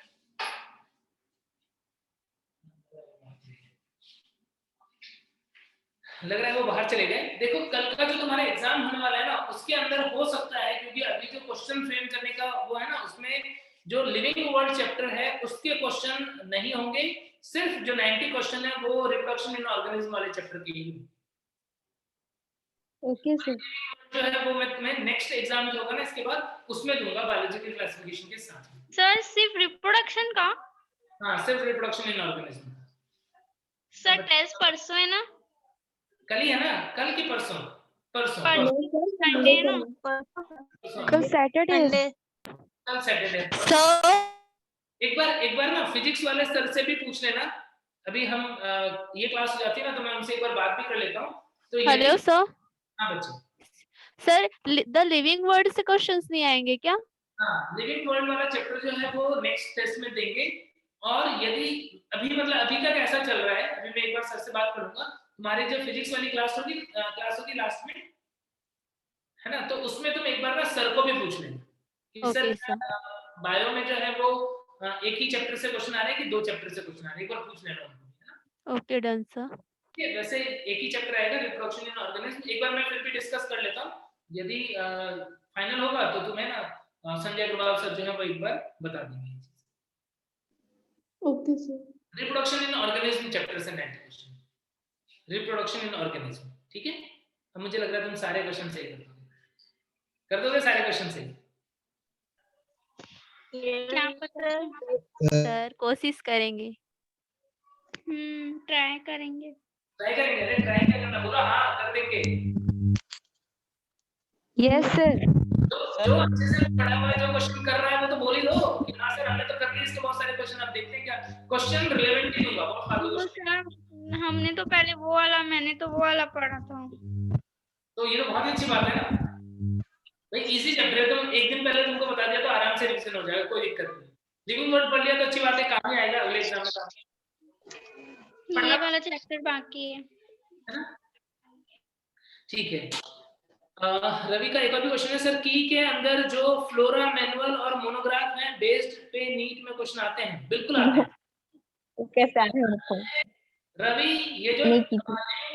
लग रहा है वो बाहर चले गए। देखो कल का जो तुम्हारा एग्जाम होने वाला है ना, उसके अंदर हो सकता है, क्योंकि अभी जो क्वेश्चन फ्रेम करने का वो है ना, उसमें जो लिविंग वर्ल्ड चैप्टर है उसके क्वेश्चन नहीं होंगे, सिर्फ जो 90 क्वेश्चन है वो रिप्रोडक्शन इन ऑर्गेनिज्म वाले चैप्टर के ही। Okay sir. जो है वो मैं तुम्हें नेक्स्ट एग्जाम जो होगा ना इसके बाद उसमें दूंगा बायोलॉजिकल क्लासिफिकेशन के साथ। सर सिर्फ रिप्रोडक्शन का? हाँ, सिर्फ reproduction in organism. Sir test परसों है ना? कल ही है ना? कल की परसों? परसों संडे है ना? कल सैटरडे है। कल सैटरडे। एक बार ना फिजिक्स वाले सर से भी पूछ लेना। अभी हम ये क्लास हो जाती है ना तो मैं उनसे एक बार बात भी कर लेता हूँ। तो हेलो सर। हाँ बच्चे। सर द लिविंग वर्ड से क्वेश्चंस नहीं आएंगे क्या? हाँ, लिविंग वर्ल्ड वाला चैप्टर जो है वो नेक्स्ट टेस्ट में देंगे। और यदि अभी मतलब अभी तक ऐसा चल रहा है, अभी मैं एक बार सर से बात करूंगा। तुम्हारी जो फिजिक्स वाली क्लास होगी लास्ट में, है ना, तो उसमें तुम एक बार ना सर को भी पूछ लेना कि सर बायो में जो है वो एक ही चैप्टर से क्वेश्चन आ रहे हैं कि 2 चैप्टर से क्वेश्चन आ रहे हैं, एक बार पूछ लेना उनको, है ना। Okay done sir. वैसे एक ही चैप्टर आएगा रिप्रोडक्शन इन ऑर्गेनिज्म। एक बार मैं फिर भी डिस्कस कर लेता हूँ, यदि फाइनल होगा तो तुम्हें ना संजय अग्रवाल सर जो है वो एक बार बता देंगे। Okay sir. Reproduction in organism chapter से 90 क्वेश्चन, रिप्रोडक्शन इन ऑर्गेनिज्म, ठीक है। अब मुझे लग रहा है तुम सारे क्वेश्चन सही कर दोगे सारे क्वेश्चन सही? क्या पता सर कोशिश करेंगे। ट्राई करेंगे। अरे ट्राई करना बोलो। हाँ कर देंगे। Yes sir. जो अच्छे से पढ़ा हुआ है, जो क्वेश्चन कर रहा है वो तो बोल ही दो कि हाँ सर हमने तो कर लिया इसके बहुत सारे क्वेश्चन। अब देखते हैं क्या क्वेश्चन रिलेवेंट ही होगा, बहुत फालतू क्वेश्चन। हमने तो पहले वो वाला, मैंने तो वो वाला पढ़ा था। तो ये तो बहुत अच्छी बात है ना भाई, इजी चैप्टर है। तो एक दिन पहले तुमको बता दिया तो आराम से रिवीजन हो जाएगा, कोई दिक्कत नहीं। लिविंग वर्ड पढ़ लिया तो अच्छी बात है, काम ही आएगा अगले एग्जाम में। ये वाला चैप्टर बाकी है ना, ठीक है। रवि का एक और भी क्वेश्चन है सर, की के अंदर जो फ्लोरा मैनुअल और मोनोग्राफ है बेस्ड पे नीट में क्वेश्चन आते हैं? बिल्कुल आते हैं। कैसे आ रहे हैं रवि ये जो लिविंग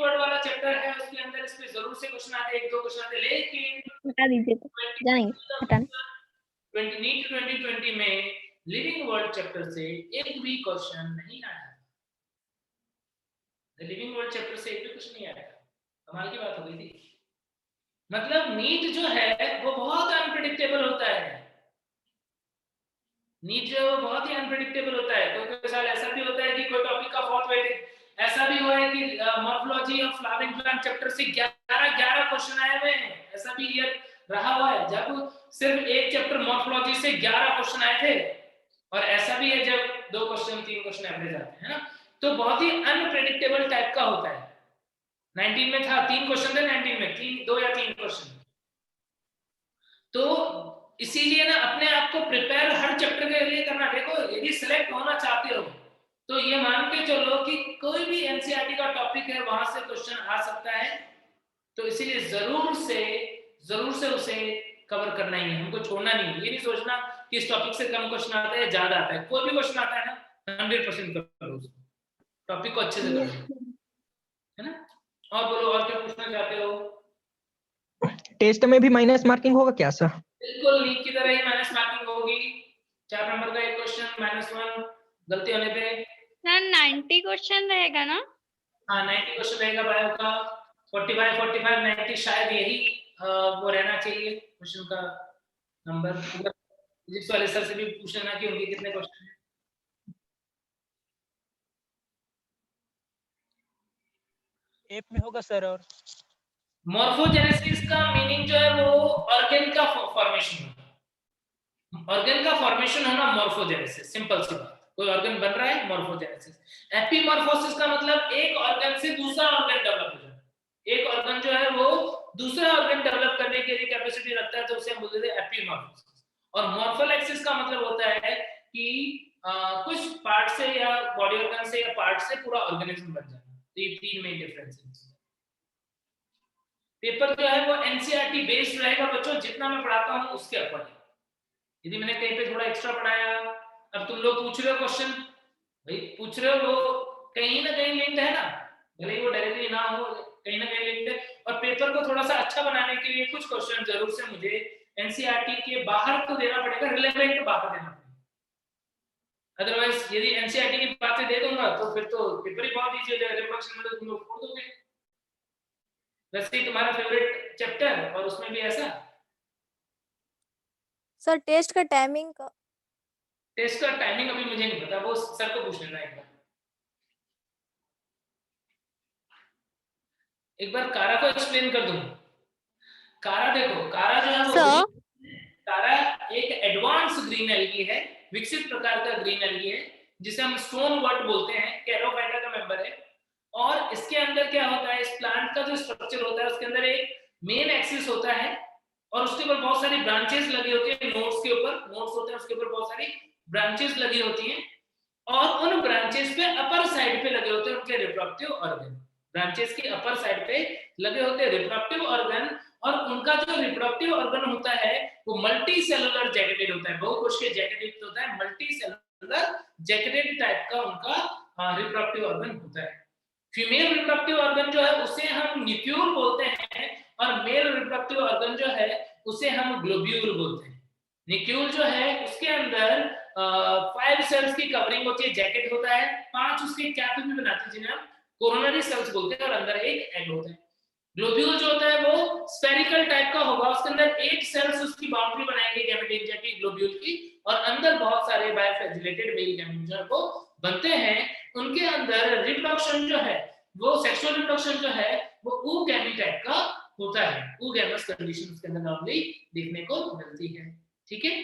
वर्ड वाला चैप्टर है उसके अंदर इस पे जरूर से क्वेश्चन आते हैं, 1-2 क्वेश्चन आते हैं, लेकिन हटा दीजिए तो जाएंगे हटाने। 2020 में लिविंग वर्ड चैप्टर से एक भी क्वेश्चन नहीं आया। लिविंग वर्ड चैप्टर से एक भी क्वेश्चन नहीं आया, कमाल की बात हो गई थी। मतलब नीट जो है वो बहुत अनप्रेडिक्टेबल होता है। नीट जो है वो बहुत ही अनप्रेडिक्टेबल होता है। कोई साल ऐसा भी होता है कि कोई टॉपिक का बहुत वेटेज, ऐसा भी हुआ है कि morphology of flowering plant chapter से 11 क्वेश्चन आए हुए हैं। ऐसा भी ईयर रहा हुआ है जब सिर्फ एक चैप्टर मॉर्फोलॉजी से 11 क्वेश्चन आए थे, और ऐसा भी है जब 2 क्वेश्चन 3 क्वेश्चन एवरेज आते हैं ना। तो बहुत ही अनप्रेडिक्टेबल टाइप का होता है। 19 में था 3 क्वेश्चन थे, 19 में 2 या 3 क्वेश्चन। तो इसीलिए ना अपने आप को प्रिपेयर हर चैप्टर के लिए करना। देखो यदि सिलेक्ट होना चाहते हो तो ये मान के चलो कि कोई भी एनसीईआरटी का टॉपिक है वहां से क्वेश्चन आ सकता है। तो इसीलिए जरूर से उसे कवर करना ही है, हमको छोड़ना नहीं है। ये नहीं सोचना कि इस टॉपिक से कम क्वेश्चन आता है ज्यादा आता है। कोई भी क्वेश्चन आता है ना 100% करो उसको, टॉपिक को अच्छे से करो, है ना। और बोलो और क्या पूछना चाहते हो? टेस्ट में भी माइनस मार्किंग होगा क्या सर? बिल्कुल नीट की तरह ही माइनस मार्किंग होगी। 4 नंबर का एक क्वेश्चन -1 गलती होने पे। सर 90 क्वेश्चन रहेगा ना? हाँ 90 क्वेश्चन रहेगा बायो का। 45 90 शायद यही वो रहना चाहिए क्वेश्चन का नंबर। फिजिक्स वाले सर से भी पूछ लेना कि उनके कितने क्वेश्चन हैं। एप में होगा सर। और मॉर्फोजेनेसिस का मीनिंग जो है वो ऑर्गन का फॉर्मेशन होना। ऑर्गन का फॉर्मेशन होना मॉर्फोजेनेसिस, सिंपल सी बात। कोई ऑर्गन बन रहा है मॉर्फोजेनेसिस। एपीमॉर्फोसिस का मतलब एक ऑर्गन से दूसरा ऑर्गन डेवलप हो जाना। एक ऑर्गन जो है वो दूसरा ऑर्गन डेवलप करने के लिए कैपेसिटी रखता है, तो उसे हम बोलते हैं एपीमॉर्फोसिस। और मॉर्फोलेक्सिस का मतलब होता है कि कुछ पार्ट से या बॉडी ऑर्गन से या पार्ट से पूरा ऑर्गेनिज्म बन जाना। ये 3 मेन डिफरेंस है। पेपर जो है वो एनसीईआरटी बेस्ड रहेगा बच्चों, जितना मैं पढ़ाता हूँ उसके अकॉर्डिंग। यदि मैंने कहीं पे थोड़ा एक्स्ट्रा पढ़ाया, अब तुम लोग पूछ रहे हो क्वेश्चन, भाई पूछ रहे हो वो कहीं ना कहीं लिंक्ड है ना, भले ही वो डायरेक्टली ना हो, कहीं ना कहीं लिंक्ड है। और पेपर को थोड़ा सा अच्छा बनाने के लिए कुछ क्वेश्चन जरूर से मुझे एनसीईआरटी के बाहर तो देना पड़ेगा, रिलेवेंट बाहर देना पड़ेगा। अदरवाइज यदि एनसीईआरटी की बातें दे दूंगा तो फिर तो पेपर ही बहुत इजी हो जाएगा, रिप्रोडक्शन में तुम लोग फोड़ दोगे। वैसे ही तुम्हारा फेवरेट चैप्टर और उसमें भी ऐसा। सर टेस्ट का टाइमिंग का टेस्ट का टाइमिंग अभी मुझे नहीं पता, वो सर को पूछ लेना एक बार कारा को एक्सप्लेन कर दूं। कारा देखो, कारा जो है वो कारा एक एडवांस ग्रीन एल्गी है, विकसित प्रकार का ग्रीन एल्गी है जिसे हम स्टोन वर्ट बोलते हैं, कैरोफाइटा का मेंबर है। और इसके अंदर क्या होता है, इस प्लांट का जो स्ट्रक्चर होता है उसके अंदर एक मेन एक्सिस होता है और उसके ऊपर बहुत सारी ब्रांचेस लगी होती है, नोड्स के ऊपर नोड्स होते हैं, उसके ऊपर बहुत सारी ब्रांचेस लगी होती हैं और उन ब्रांचेस पे अपर साइड पे लगे होते हैं उनके रिप्रोडक्टिव ऑर्गन। ब्रांचेस के अपर साइड पे लगे होते हैं रिप्रोडक्टिव ऑर्गन और उनका जो रिप्रोडक्टिव ऑर्गन होता है वो मल्टी सेलुलर जैकेटेड होता है, बहुकोशीय जैकेटेड होता है, मल्टी सेलुलर जैकेटेड टाइप का उनका रिप्रोडक्टिव ऑर्गन होता है। फीमेल रिप्रोडक्टिव ऑर्गन जो है उसे हम न्यूक्लियर बोलते हैं और मेल रिप्रोडक्टिव ऑर्गन जो है उसे हम ग्लोब्यूल बोलते हैं। न्यूक्लियर जो है उसके अंदर 5 सेल्स की कवरिंग होती है, जैकेट होता है, 5 उसके कैप भी बनाते हैं जिन्हें हम कोरोनरी सेल्स बोलते हैं और अंदर एक एग होता है। ग्लोब्यूल जो होता है वो स्फेरिकल टाइप का होगा, उसके अंदर 8 सेल्स उसकी बाउंड्री बनाएंगे गैमेट की ग्लोब्यूल की और अंदर बहुत सारे बायोफ्लैजिलेटेड मेल गैमेट जो है वो बनते हैं। उनके अंदर रिप्रोडक्शन जो है वो सेक्सुअल रिप्रोडक्शन जो है वो oogamete टाइप का होता है, oogamous कंडीशन उसके अंदर नॉर्मली देखने को मिलती है। ठीक है,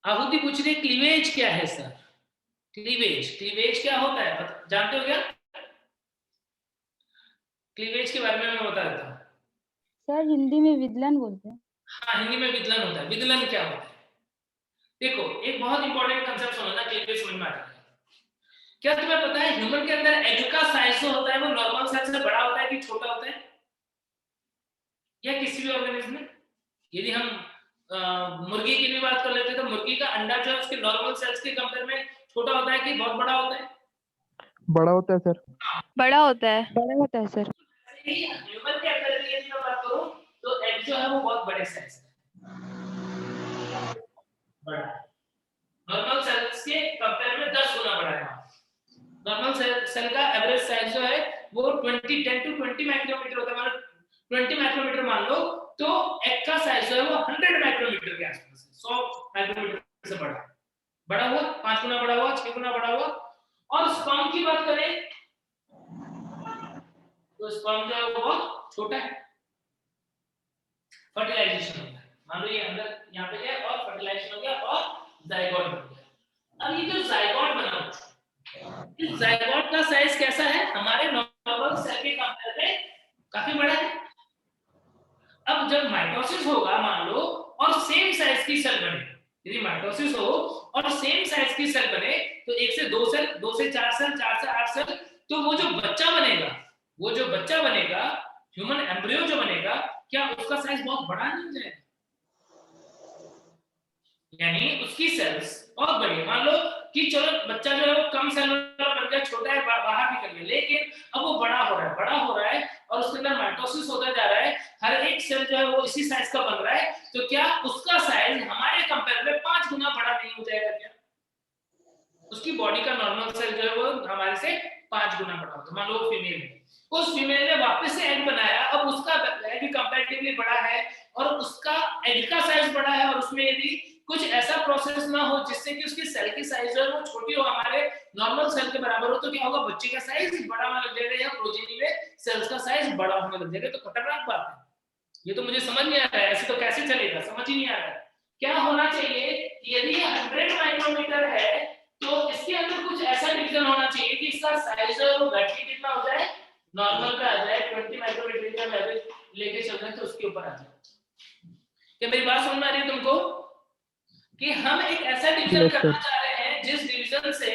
आहुति पूछ रही क्लीवेज क्या है सर? क्लीवेज क्या होता है जानते हो क्या? क्लीवेज के बारे में मैं बता देता हूँ। सर हिंदी में विदलन बोलते हैं। हाँ, हिंदी में विदलन होता है। विदलन क्या होता है? देखो एक बहुत इंपॉर्टेंट कंसेप्ट समझना, क्लीवेज समझ में आ जाएगा। क्या तुम्हें पता है ह्यूमन के अंदर एग का साइज जो होता है वो नॉर्मल साइज से बड़ा होता है कि छोटा होता है? या किसी भी ऑर्गेनिज्म में यदि हम मुर्गी की भी बात कर लेते हैं तो मुर्गी का अंडा जो है उसके नॉर्मल सेल्स के कंपेयर में छोटा होता है कि बहुत बड़ा होता है? बड़ा होता है सर। बड़ा होता है। बड़ा होता है सर। ह्यूमन के अंदर की यदि मैं बात करूं तो एग जो है वो बहुत बड़े साइज का बड़ा, नॉर्मल सेल्स के कंपेयर में 10 गुना बड़ा है। नॉर्मल सेल का एवरेज साइज जो है वो 10 to 20 माइक्रोमीटर होता है। मतलब 20 माइक्रोमीटर मान लो तो एग का साइज जो है वो 100 माइक्रोमीटर के आसपास है, 100 माइक्रोमीटर से बड़ा हुआ, 5 गुना बड़ा हुआ, 6 गुना बड़ा हुआ। और स्पर्म की बात करें तो स्पर्म जो है वो बहुत छोटा है, फर्टिलाइजेशन होता है। मान लो ये अंदर यहाँ पे गया और फर्टिलाइजेशन हो गया और जाइगोट बन गया। अब ये जो जाइगोट बना इस जाइगोट का साइज कैसा है? हमारे नॉर्मल सेल के कंपेयर में काफी बड़ा है। अब जब माइटोसिस होगा मान लो और सेम साइज की सेल बने, यदि माइटोसिस हो और सेम साइज की सेल बने तो 1 से 2 सेल, 2 से 4 सेल, 4 से 8 सेल, तो वो जो बच्चा बनेगा ह्यूमन एम्ब्रियो जो बनेगा क्या उसका साइज बहुत बड़ा नहीं हो जाएगा? यानी उसकी सेल्स बहुत बड़ी। मान लो कि चलो बच्चा जो है वो कम सेलुलर बन गया, छोटा है, बाहर निकल गया, लेकिन अब वो बड़ा हो रहा है और उसके अंदर माइटोसिस होता जा रहा है, हर एक सेल जो है वो इसी साइज का बन रहा है, तो क्या उसका साइज हमारे कंपेयर में 5 गुना बड़ा नहीं हो जाएगा क्या? उसकी बॉडी का नॉर्मल सेल जो है वो हमारे से 5 गुना बड़ा होता है। मान लो फीमेल है, उस फीमेल ने वापस से एग बनाया, अब उसका एग कंपैरेटिवली बड़ा है और उसका एग का साइज बड़ा है और उसमें यदि कुछ ऐसा प्रोसेस ना हो जिससे कि उसकी सेल की साइज जो है वो छोटी हो, हमारे नॉर्मल सेल के बराबर हो, तो क्या होगा? बच्चे का साइज बड़ा होने लग जाएगा या प्रोजेनी में सेल्स का साइज बड़ा होने लग जाएगा। तो खतरनाक बात है। ये तो मुझे समझ नहीं आ रहा है, ऐसे तो कैसे चलेगा, समझ ही नहीं आ रहा है। क्या होना चाहिए? यदि 100 माइक्रोमीटर है तो इसके अंदर कुछ ऐसा डिवीजन होना चाहिए कि इसका साइज जो है वो घटके कितना हो जाए, नॉर्मल पे आ जाए, 20 माइक्रोमीटर का एवरेज लेके चल रहे हैं तो उसके ऊपर आ जाए। क्या मेरी बात समझ में आ रही है तुमको? कि हम एक ऐसा डिवीजन करना चाह रहे हैं जिस डिवीजन से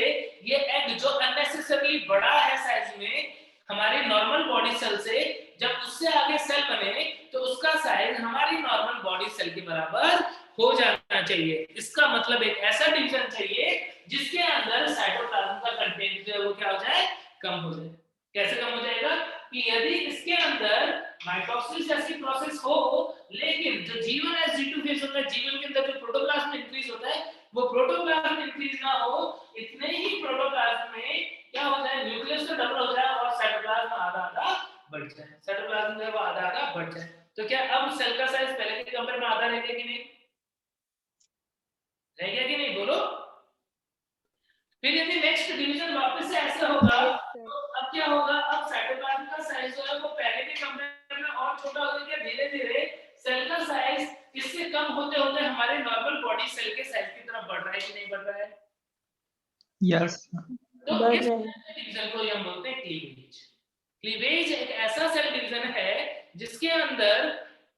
ये एग जो अननेसेसरली बड़ा है साइज में हमारी नॉर्मल बॉडी सेल से, जब उससे आगे सेल बने तो उसका साइज हमारी नॉर्मल बॉडी सेल के बराबर हो जाना चाहिए। इसका मतलब एक ऐसा डिवीजन चाहिए जिसके अंदर साइटोप्लाज्म का कंटेंट जो है वो क्या हो जाए? कम हो जाए। कैसे कम हो जाएगा? कि यदि इसके अंदर माइटोसिस जैसी प्रोसेस हो, लेकिन जो G1 है G2 फेज होता है, G1 के अंदर जो प्रोटोप्लाज्म इंक्रीज होता है वो प्रोटोप्लाज्म इंक्रीज ना हो, इतने ही प्रोटोप्लाज्म में क्या हो जाए, न्यूक्लियस तो डबल हो जाए और साइटोप्लाज्म आधा आधा बढ़ जाए, साइटोप्लाज्म जो है वो आधा आधा बढ़ जाए। तो क्या अब सेल का साइज पहले के कंपेयर में आधा रह गया कि नहीं, रह गया कि नहीं, बोलो। फिर यदि नेक्स्ट डिवीजन वापस से ऐसा होगा तो अब क्या होगा, अब साइटोप्लाज्म का साइज जो है वो पहले के कंपेयर में और छोटा हो गया, धीरे धीरे सेल का साइज इससे कम होते होते हमारे नॉर्मल बॉडी सेल के साइज की तरफ बढ़ रहा है कि नहीं बढ़ रहा है? यस तो इस डिवीजन को हम बोलते हैं क्लीवेज। क्लीवेज एक ऐसा सेल डिवीजन है जिसके अंदर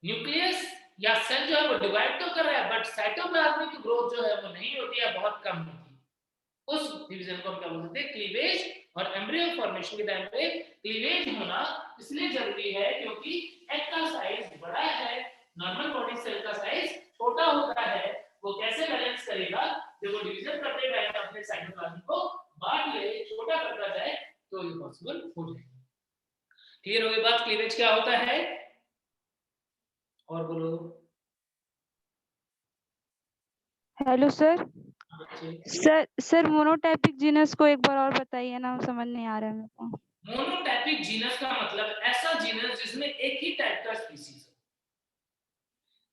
न्यूक्लियस या सेल जो है वो डिवाइड तो कर रहा है, बट साइटोप्लाज्मिक ग्रोथ जो है वो नहीं होती है, बहुत कम होती है। उस डिवीजन को हम क्या बोलते हैं, क्लीवेज। और एम्ब्रियो फॉर्मेशन के टाइम पे क्लीवेज होना इसलिए जरूरी है क्योंकि एग का साइज बड़ा है, नॉर्मल बॉडी सेल का साइज छोटा होता है। वो कैसे बैलेंस करेगा, जब वो डिवीजन करते टाइम अपने साइटोप्लाज्म को बांट ले, छोटा करता जाए, तो ये पॉसिबल हो जाएगा। क्लियर हो गई बात, क्लीवेज क्या होता है? और बोलो। Hello sir. Sir monotypic genus को एक बार और बताइए ना, समझ नहीं आ रहा है मेरे को। मोनोटाइपिक जीनस का मतलब ऐसा जीनस जिसमें एक ही टाइप का स्पीसीज हो।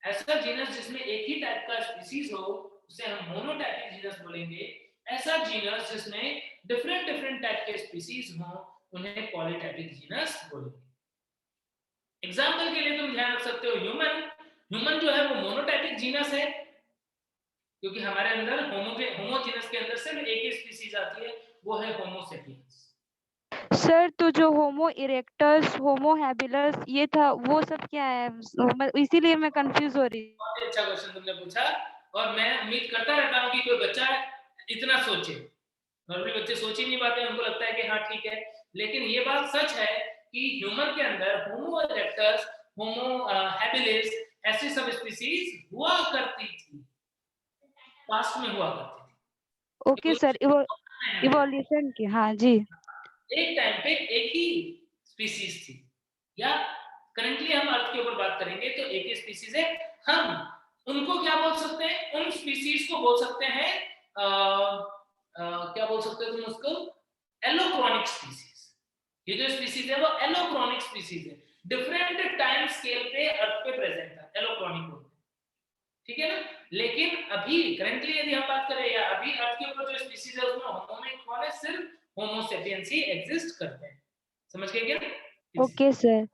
ऐसा जीनस जिसमें एक ही टाइप का स्पीसीज हो उसे हम मोनोटाइपिक जीनस बोलेंगे। ऐसा जीनस जिसमें डिफरेंट डिफरेंट टाइप के स्पीसीज हो उन्हें पॉलीटाइपिक जीनस बोलेंगे। एग्जांपल के लिए तुम ध्यान रख सकते हो ह्यूमन जो है वो मोनोटाइपिक जीनस है क्योंकि हमारे अंदर होमो जीनस के अंदर सिर्फ एक ही स्पीसीज आती है, वो है होमो सेपियंस। सर तो जो होमो इरेक्टस, होमो हैबिलस ये था, वो सब क्या है? इसीलिए मैं कंफ्यूज हो रही हूँ। बहुत अच्छा क्वेश्चन तुमने पूछा और मैं उम्मीद करता रहता हूँ कि कोई बच्चा इतना सोचे। नॉर्मली बच्चे सोच ही नहीं पाते, उनको लगता है कि हाँ ठीक है, लेकिन ये बात सच है कि ह्यूमन के अंदर होमो इरेक्टस, होमो हैबिलिस ऐसी सब स्पीसीज हुआ करती थी, पास्ट में हुआ करती थी। ओके सर, इवोल्यूशन की, हाँ जी। एक टाइम पे एक ही स्पीसीज थी, या करंटली हम अर्थ के ऊपर बात करेंगे तो एक ही स्पीसीज है। हम उनको क्या बोल सकते हैं, उन स्पीसीज को बोल सकते हैं क्या बोल सकते हो तुम उसको, एलोक्रोनिक स्पीसीज। ये जो स्पीसीज है वो एलोक्रोनिक स्पीसीज है, डिफरेंट टाइम स्केल पे अर्थ पे प्रेजेंट है, एलोक्रोनिक बोलते हैं, ठीक है ना। लेकिन अभी करंटली यदि हम बात करें या अभी अर्थ के ऊपर जो स्पीसीज है उसमें होमो में कौन है, सिर्फ होमो सेपियंस ही एग्जिस्ट करते हैं। समझ गए क्या? Okay sir.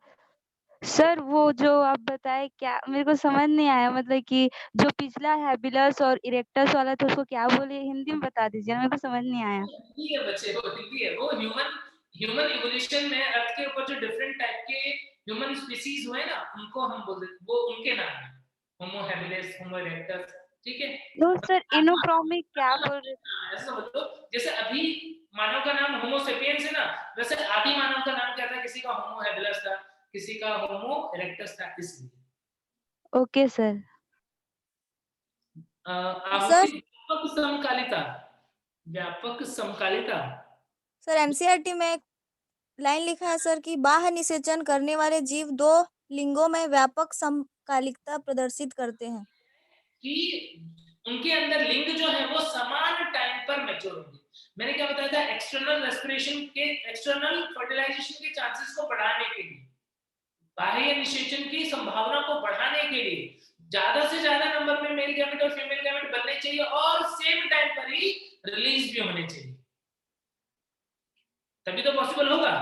सर वो जो आप बताए, क्या मेरे को समझ नहीं आया, मतलब कि जो पिछला हैबिलस और इरेक्टस वाला था उसको क्या बोले, हिंदी में बता दीजिए, मेरे को समझ नहीं आया। हिंदी है बच्चे, वो हिंदी है। वो ह्यूमन इवोल्यूशन में अर्थ के ऊपर जो डिफरेंट टाइप के ह्यूमन स्पीसीज हुए ना, उनको हम बोलते हैं, वो उनके नाम है, होमो हैबिलिस, होमो इरेक्टस, ठीक है। तो सर इनोक्रोमिक क्या बोल रहे थे? ऐसा समझ लो जैसे अभी मानव का नाम होमो सेपियंस है ना, वैसे आदि मानव का नाम क्या था, किसी का होमो हैबिलिस था, किसी का होमो इरेक्टस था, इसलिए। Okay sir. व्यापक समकालिता, व्यापक समकालिता। सर एनसीईआरटी में एक लाइन लिखा है सर कि बाह्य निषेचन करने वाले जीव दो लिंगों में व्यापक समकालिकता प्रदर्शित करते हैं, कि उनके अंदर लिंग जो है वो समान टाइम पर मैच्योर होंगे। मैंने क्या बताया था, एक्सटर्नल रेस्पिरेशन के, एक्सटर्नल फर्टिलाइजेशन के चांसेस को बढ़ाने के लिए, बाह्य निषेचन की संभावना को बढ़ाने के लिए ज्यादा से ज्यादा नंबर में मेल गैमेट और फीमेल गैमेट बनने चाहिए और सेम टाइम पर ही रिलीज भी होने चाहिए, तभी तो पॉसिबल होगा।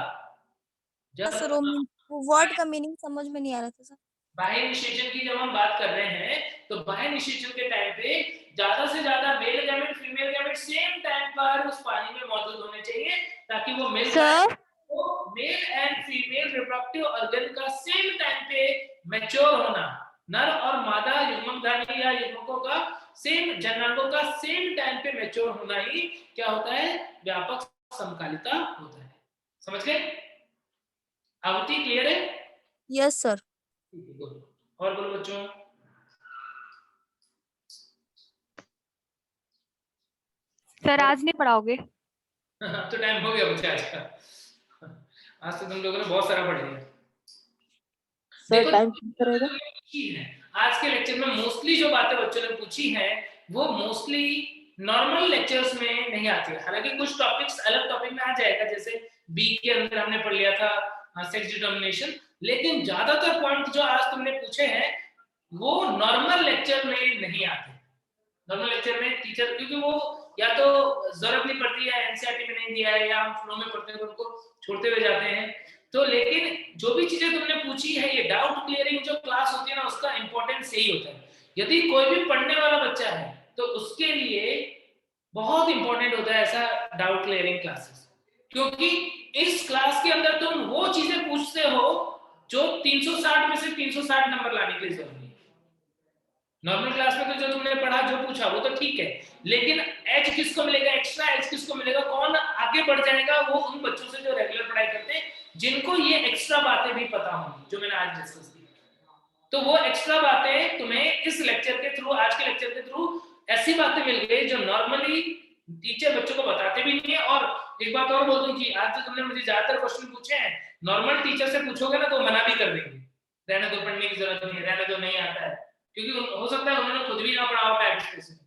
सर वो वर्ड का मीनिंग समझ में नहीं आ रहा था सर। बाह्य निषेचन की जब हम बात कर रहे हैं तो बाह्य निषेचन के टाइम पे ज्यादा से ज्यादा male gamete female gamete same time पर उस पानी में मौजूद होने चाहिए, ताकि वो male and female reproductive organ का सेम टाइम पे मैच्योर होना, नर और मादा युग्मधारी या युग्मकों का सेम, जननांगों का सेम टाइम पे मैच्योर होना ही क्या होता है, व्यापक समकालिता होता है। समझ गए? आवती क्लियर है? Yes sir. और बोलो बच्चों। सर आज नहीं पढ़ाओगे? तो टाइम हो गया बच्चे आज का। आज तो तुम लोगों ने बहुत सारा पढ़ लिया। सर टाइम कितना रहेगा? आज के लेक्चर में मोस्टली जो बातें बच्चों ने पूछी हैं वो मोस्टली नॉर्मल लेक्चर्स में नहीं आती है। हालांकि कुछ टॉपिक्स अलग टॉपिक में आ जाएगा, जैसे बी के अंदर हमने पढ़ लिया था सेक्स डिटर्मिनेशन, लेकिन ज्यादातर पॉइंट जो आज तुमने पूछे हैं वो नॉर्मल लेक्चर में नहीं आते। नॉर्मल लेक्चर में टीचर, क्योंकि वो या तो जरूरत नहीं पड़ती है, एनसीईआरटी में नहीं दिया है, या हम फ्लो में पढ़ते हैं तो उनको छोड़ते हुए जाते हैं। तो लेकिन जो भी चीजें तुमने पूछी है, ये डाउट क्लियरिंग जो क्लास होती है ना, उसका इंपॉर्टेंस यही होता है। यदि कोई भी पढ़ने वाला बच्चा है तो उसके लिए बहुत इंपॉर्टेंट होता है ऐसा डाउट क्लियरिंग क्लासेस, क्योंकि इस क्लास के अंदर तुम वो चीजें पूछते हो जो 360 में से 360 नंबर लाने के लिए जरूरी है। नॉर्मल क्लास में तो जो तुमने पढ़ा, जो पूछा वो तो ठीक है, लेकिन एज किसको मिलेगा, एक्स्ट्रा एज किसको मिलेगा, कौन आगे बढ़ जाएगा, वो उन बच्चों से जो रेगुलर पढ़ाई करते हैं, जिनको ये एक्स्ट्रा बातें भी पता होंगी जो मैंने आज डिस्कस की। तो वो एक्स्ट्रा बातें तुम्हें इस लेक्चर के थ्रू, आज के लेक्चर के थ्रू ऐसी बातें मिल गई जो नॉर्मली टीचर बच्चों को बताते भी नहीं है। और एक बात और बोल दूं कि आज तो तुमने मुझे ज्यादातर क्वेश्चन पूछे हैं, नॉर्मल टीचर से पूछोगे ना तो मना भी कर देंगे, रहने दो, पढ़ने की जरूरत नहीं है, रहने दो, नहीं आता है। क्योंकि हो सकता है उन्होंने खुद भी ना पढ़ा हो टैक्स स्पेस में,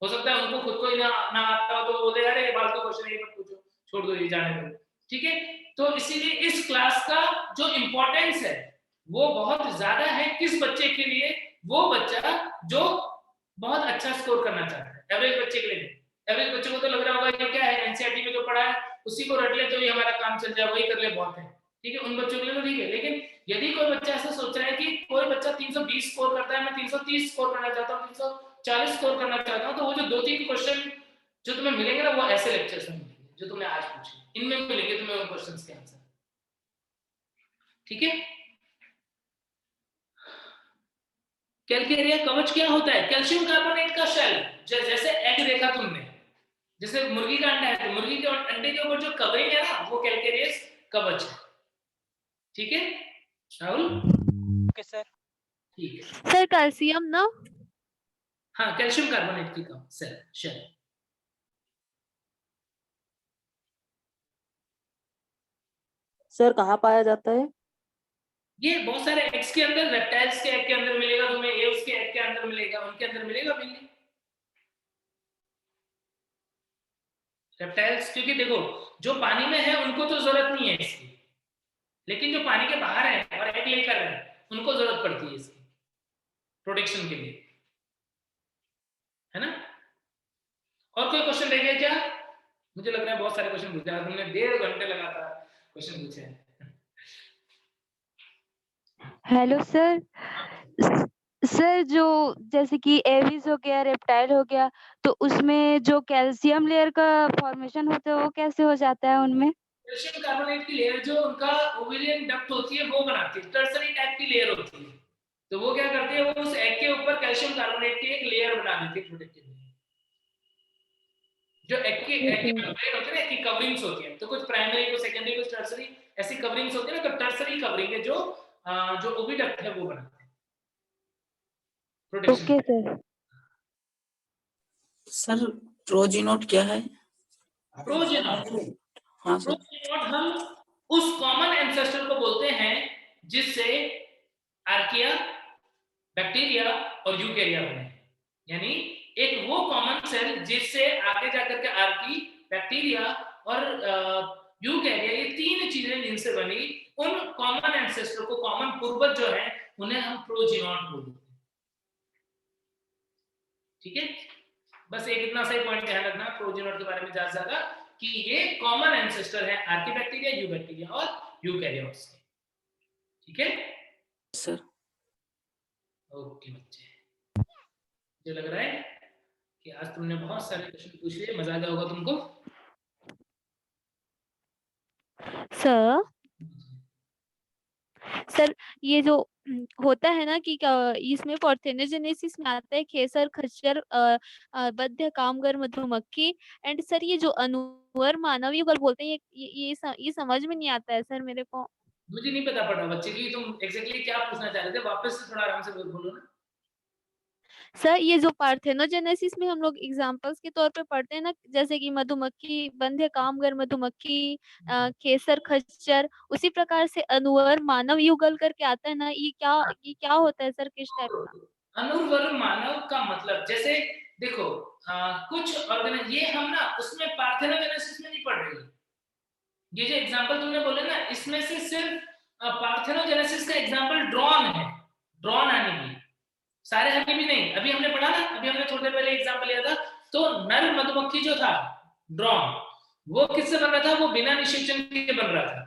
हो सकता है उनको खुद को ही ना आता हो, तो बोले अरे फालतू क्वेश्चन ये मत पूछो, छोड़ दो, ये जाने दो, ठीक है। तो इसीलिए इस क्लास का जो इंपॉर्टेंस है वो बहुत ज्यादा है। किस बच्चे के लिए? वो बच्चा जो बहुत अच्छा स्कोर करना चाहता है, एवरेज बच्चे के लिए। एवरेज बच्चे को तो लग रहा होगा ये क्या है, एनसीईआरटी में जो पढ़ा है उसी को रट ले तो ये हमारा काम चल जाए, वही कर ले, बहुत है, ठीक है, उन बच्चों के लिए तो ठीक है। लेकिन यदि कोई बच्चा ऐसा सोच रहा है कि कोई बच्चा 320 स्कोर करता है, मैं 330 स्कोर करना चाहता हूँ, 340 स्कोर करना चाहता हूँ, तो वो जो 2-3 क्वेश्चन जो तुम्हें मिलेंगे ना, वो ऐसे लेक्चर्स में मिलेंगे जो तुमने आज पूछे, इनमें मिलेंगे तुम्हें उन क्वेश्चंस के आंसर, ठीक है। कैल्केरिया कवच क्या होता है? कैल्शियम कार्बोनेट का शेल, जैसे एग देखा तुमने, जैसे मुर्गी का अंडा है, तो मुर्गी के अंडे के ऊपर जो कवरिंग है ना, वो कैल्केरियस कवच है, ठीक है राहुल? ओके सर, ठीक है सर कैल्शियम ना? हाँ, कैल्शियम कार्बोनेट की शेल। सर कहाँ पाया जाता है? ये बहुत सारे एग्स के अंदर, रेप्टाइल्स के एग के अंदर मिलेगा तुम्हें, एव्स के एग के अंदर मिलेगा, उनके अंदर मिलेगा मिलेगा रेप्टाइल्स। क्योंकि देखो जो पानी में है उनको तो जरूरत नहीं है इसकी, लेकिन जो पानी के बाहर है और एग ले कर रहे हैं उनको जरूरत पड़ती है इसकी प्रोटेक्शन के लिए, है ना। और कोई क्वेश्चन रह गया क्या? मुझे लग रहा है बहुत सारे क्वेश्चन पूछे, तुमने 1.5 घंटे लगातार क्वेश्चन पूछे हैं। Hello sir. सर जो जैसे कि एविस हो गया, रेप्टाइल हो गया, तो उसमें जो कैल्शियम लेयर का फॉर्मेशन होता है वो कैसे हो जाता है उनमें? कैल्शियम कार्बोनेट की लेयर जो उनका ओवेरियन डक्ट होती है वो बनाती है, टर्सरी टाइप की लेयर होती है। तो वो क्या करती है, वो उस एग के ऊपर कैल्शियम कार्बोनेट की एक लेयर बना देती है प्रोटेक्टिव लेयर, जो एग की मेम्ब्रेन होती है ना, की कवरिंग्स होती है। तो कुछ प्राइमरी, कुछ सेकेंडरी, कुछ टर्सरी ऐसी कवरिंग्स होती है ना। तो टर्सरी कवरिंग है जो ओविडक्ट है वो बनाते हैं प्रोटेक्शन। ओके सर प्रोजीनोट क्या है? प्रोजीनोट, हाँ सर। प्रोजीनोट हम उस कॉमन एंसेस्टर को बोलते हैं जिससे आर्किया, बैक्टीरिया और यूकेरिया बने। यानी एक वो कॉमन सेल जिससे आगे जाकर के आर्की, बैक्टीरिया और यूकेरिया, ये 3 चीजें जिनसे बनी, उन कॉमन एंसेस्टर को, कॉमन पूर्वज जो है, उन्हें हम प्रोजीनोट बोलते हैं, ठीक है। बस एक इतना सा पॉइंट ध्यान रखना प्रोजीनोट के बारे में ज्यादा, कि ये कॉमन एंसेस्टर है आर्किबैक्टीरिया, यूबैक्टीरिया और यूकैरियोट्स के, ठीक है सर। ओके बच्चे, मुझे लग रहा है कि आज तुमने बहुत सारे क्वेश्चन पूछ लिए, मजा आ गया होगा तुमको। सर ये जो होता है ना कि इसमें पार्थेनोजेनेसिस में आता है खेसर, खच्चर, बद्ध, कामगर, मधुमक्खी, एंड सर ये जो अनुवर मानव युगल बोलते हैं, ये समझ में नहीं आता है सर मेरे को। मुझे नहीं पता पड़ा बच्चे की तुम एग्जैक्टली क्या पूछना चाह रहे थे, वापस से थोड़ा आराम से बोलो ना। सर ये जो पार्थेनोजेनेसिस में हम लोग एग्जांपल्स के तौर पे पढ़ते हैं ना, जैसे कि मधुमक्खी, बंध्य कामगर मधुमक्खी, केसर खच्चर, उसी प्रकार से अनुवर मानव युगल करके आता है ना, ये क्या होता है सर, किस टाइप का? अनुवर्ग मानव का मतलब जैसे देखो कुछ ऑर्गेनाइज, ये हम ना उसमें पार्थेनोजेनेसिस में नहीं पढ़ रहे हैं। ये जो एग्जांपल तुमने बोले ना, इसमें से सिर्फ पार्थेनोजेनेसिस का एग्जांपल ड्रॉन है, ड्रॉन हनी, सारे हनी भी नहीं। अभी हमने पढ़ा ना, अभी हमने थोड़ी देर पहले एग्जांपल लिया था, तो नर मधुमक्खी जो था ड्रॉन, वो किससे बन रहा था? वो बिना निषेचन के बन रहा था,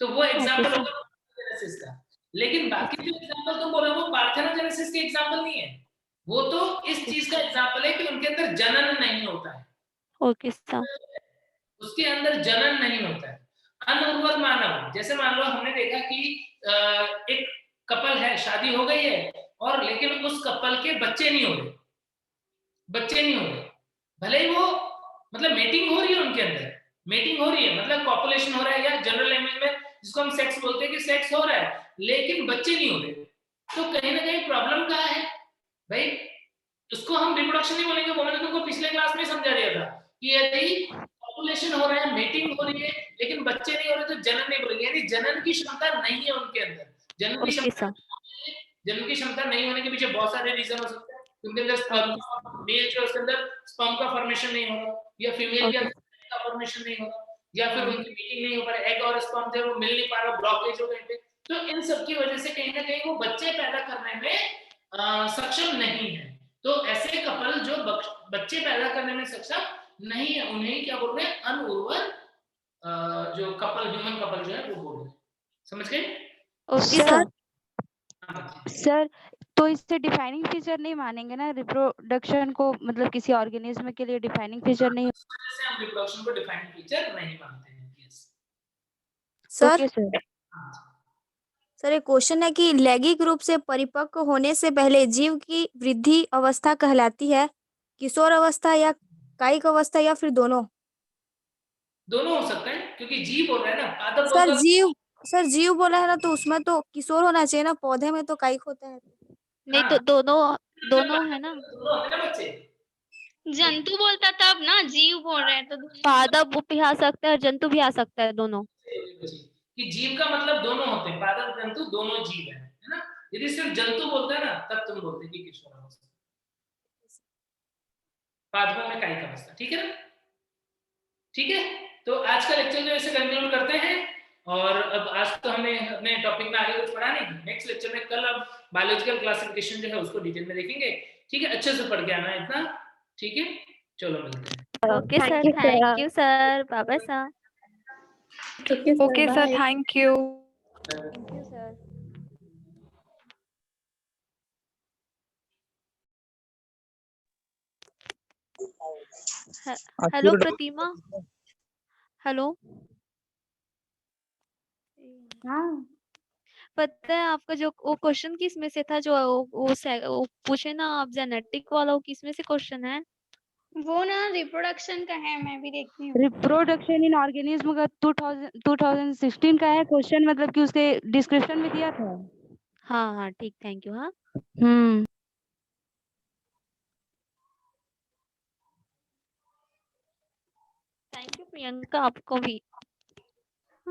तो वो एग्जांपल होगा पार्थेनोजेनेसिस का। लेकिन बाकी जो एग्जांपल तुम बोल रहे हो वो पार्थेनोजेनेसिस के एग्जांपल नहीं है, वो तो इस चीज का एग्जांपल है कि उनके अंदर जनन नहीं होता है। ओके सर, उसके अंदर जनन नहीं होता है। अनुर्वर मानव, जैसे मान लो हमने देखा कि एक कपल है, शादी हो गई है, और लेकिन उस कपल के बच्चे नहीं हो रहे, बच्चे नहीं हो रहे, भले ही वो मतलब मेटिंग हो रही है, उनके अंदर मेटिंग हो रही है, मतलब पॉपुलेशन हो रहा है, या जनरल लैंग्वेज में जिसको हम सेक्स बोलते हैं कि सेक्स हो रहा है, लेकिन बच्चे नहीं हो रहे, तो कहीं ना कहीं प्रॉब्लम कहाँ है भाई? उसको हम रिप्रोडक्शन नहीं बोलेंगे, वो मैंने तुमको पिछले क्लास में समझा दिया था कि यदि पॉपुलेशन हो रहा है, मेटिंग हो रही है, लेकिन बच्चे नहीं हो रहे, तो जनन नहीं बोलेंगे, यानी जनन की क्षमता नहीं है उनके अंदर। जनन की क्षमता नहीं होने के पीछे बहुत सारे रीजन हो सकते हैं। उनके अंदर स्पर्म, मेल जो उसके अंदर स्पर्म का फॉर्मेशन नहीं हो रहा, या फीमेल के अंदर का फॉर्मेशन नहीं हो रहा, या फिर उनकी मीटिंग नहीं हो पा रहा, एग और स्पर्म थे वो मिल नहीं पा रहा, ब्लॉकेज हो गए। तो इन सब की वजह से कहीं ना कहीं वो बच्चे पैदा करने में सक्षम नहीं है। तो ऐसे कपल जो बच्चे पैदा करने में सक्षम नहीं है, उन्हें क्या बोल रहे हैं? अनुर्वर जो कपल, ह्यूमन कपल जो है वो बोल रहे हैं। समझ गए? सर सर तो इससे डिफाइनिंग फीचर नहीं मानेंगे ना रिप्रोडक्शन को, मतलब किसी ऑर्गेनिज्म के लिए डिफाइनिंग फीचर नहीं? जैसे हम रिप्रोडक्शन को डिफाइनिंग फीचर नहीं मानते हैं। यस सर सर एक क्वेश्चन है कि लैंगिक रूप से परिपक्व होने से पहले जीव की वृद्धि अवस्था कहलाती है किशोर अवस्था या कायिक अवस्था या फिर दोनों? दोनों हो सकते हैं, क्योंकि जीव बोल रहा है ना, पादप सर जीव बोला है ना, तो उसमें तो किशोर होना चाहिए ना, पौधे में तो कायिक होता है। नहीं तो दोनों है ना, दोनों होते हैं ना बच्चे। जंतु बोलता तब ना, जीव बोल रहे हैं तो पादप भी आ सकता है और जंतु भी आ सकता है, दोनों। कि जीव का मतलब दोनों होते हैं, पादप जंतु दोनों जीव है ना। यदि सिर्फ जंतु बोलता है ना, तब तुम बोलते हैं कि किशोर अवस्था, पादपों में कायिक अवस्था। ठीक है ना? ठीक है, तो आज का लेक्चर जो ऐसे कंक्लूड करते हैं। और अब आज तो हमने अपने टॉपिक में आगे कुछ पढ़ा नहीं, नेक्स्ट लेक्चर में कल अब बायोलॉजिकल क्लासिफिकेशन जो है उसको डिटेल में देखेंगे। ठीक है, अच्छे से पढ़ के आना है इतना। ठीक है, चलो मिलते हैं। Okay sir, thank you sir, bye sir. Okay sir, thank you. Thank you sir. Hello Pratima, hello. हाँ, पता है आपका जो वो क्वेश्चन किस में से था, जो वो पूछे ना आप, जेनेटिक वाला, वो किस में से क्वेश्चन है? वो ना रिप्रोडक्शन का है, मैं भी देखती हूँ। रिप्रोडक्शन इन ऑर्गेनिज्म का 2016 का है क्वेश्चन, मतलब कि उसके डिस्क्रिप्शन में दिया था। हाँ हाँ ठीक, थैंक यू। हाँ थैंक यू प्रियंका, आपको भी।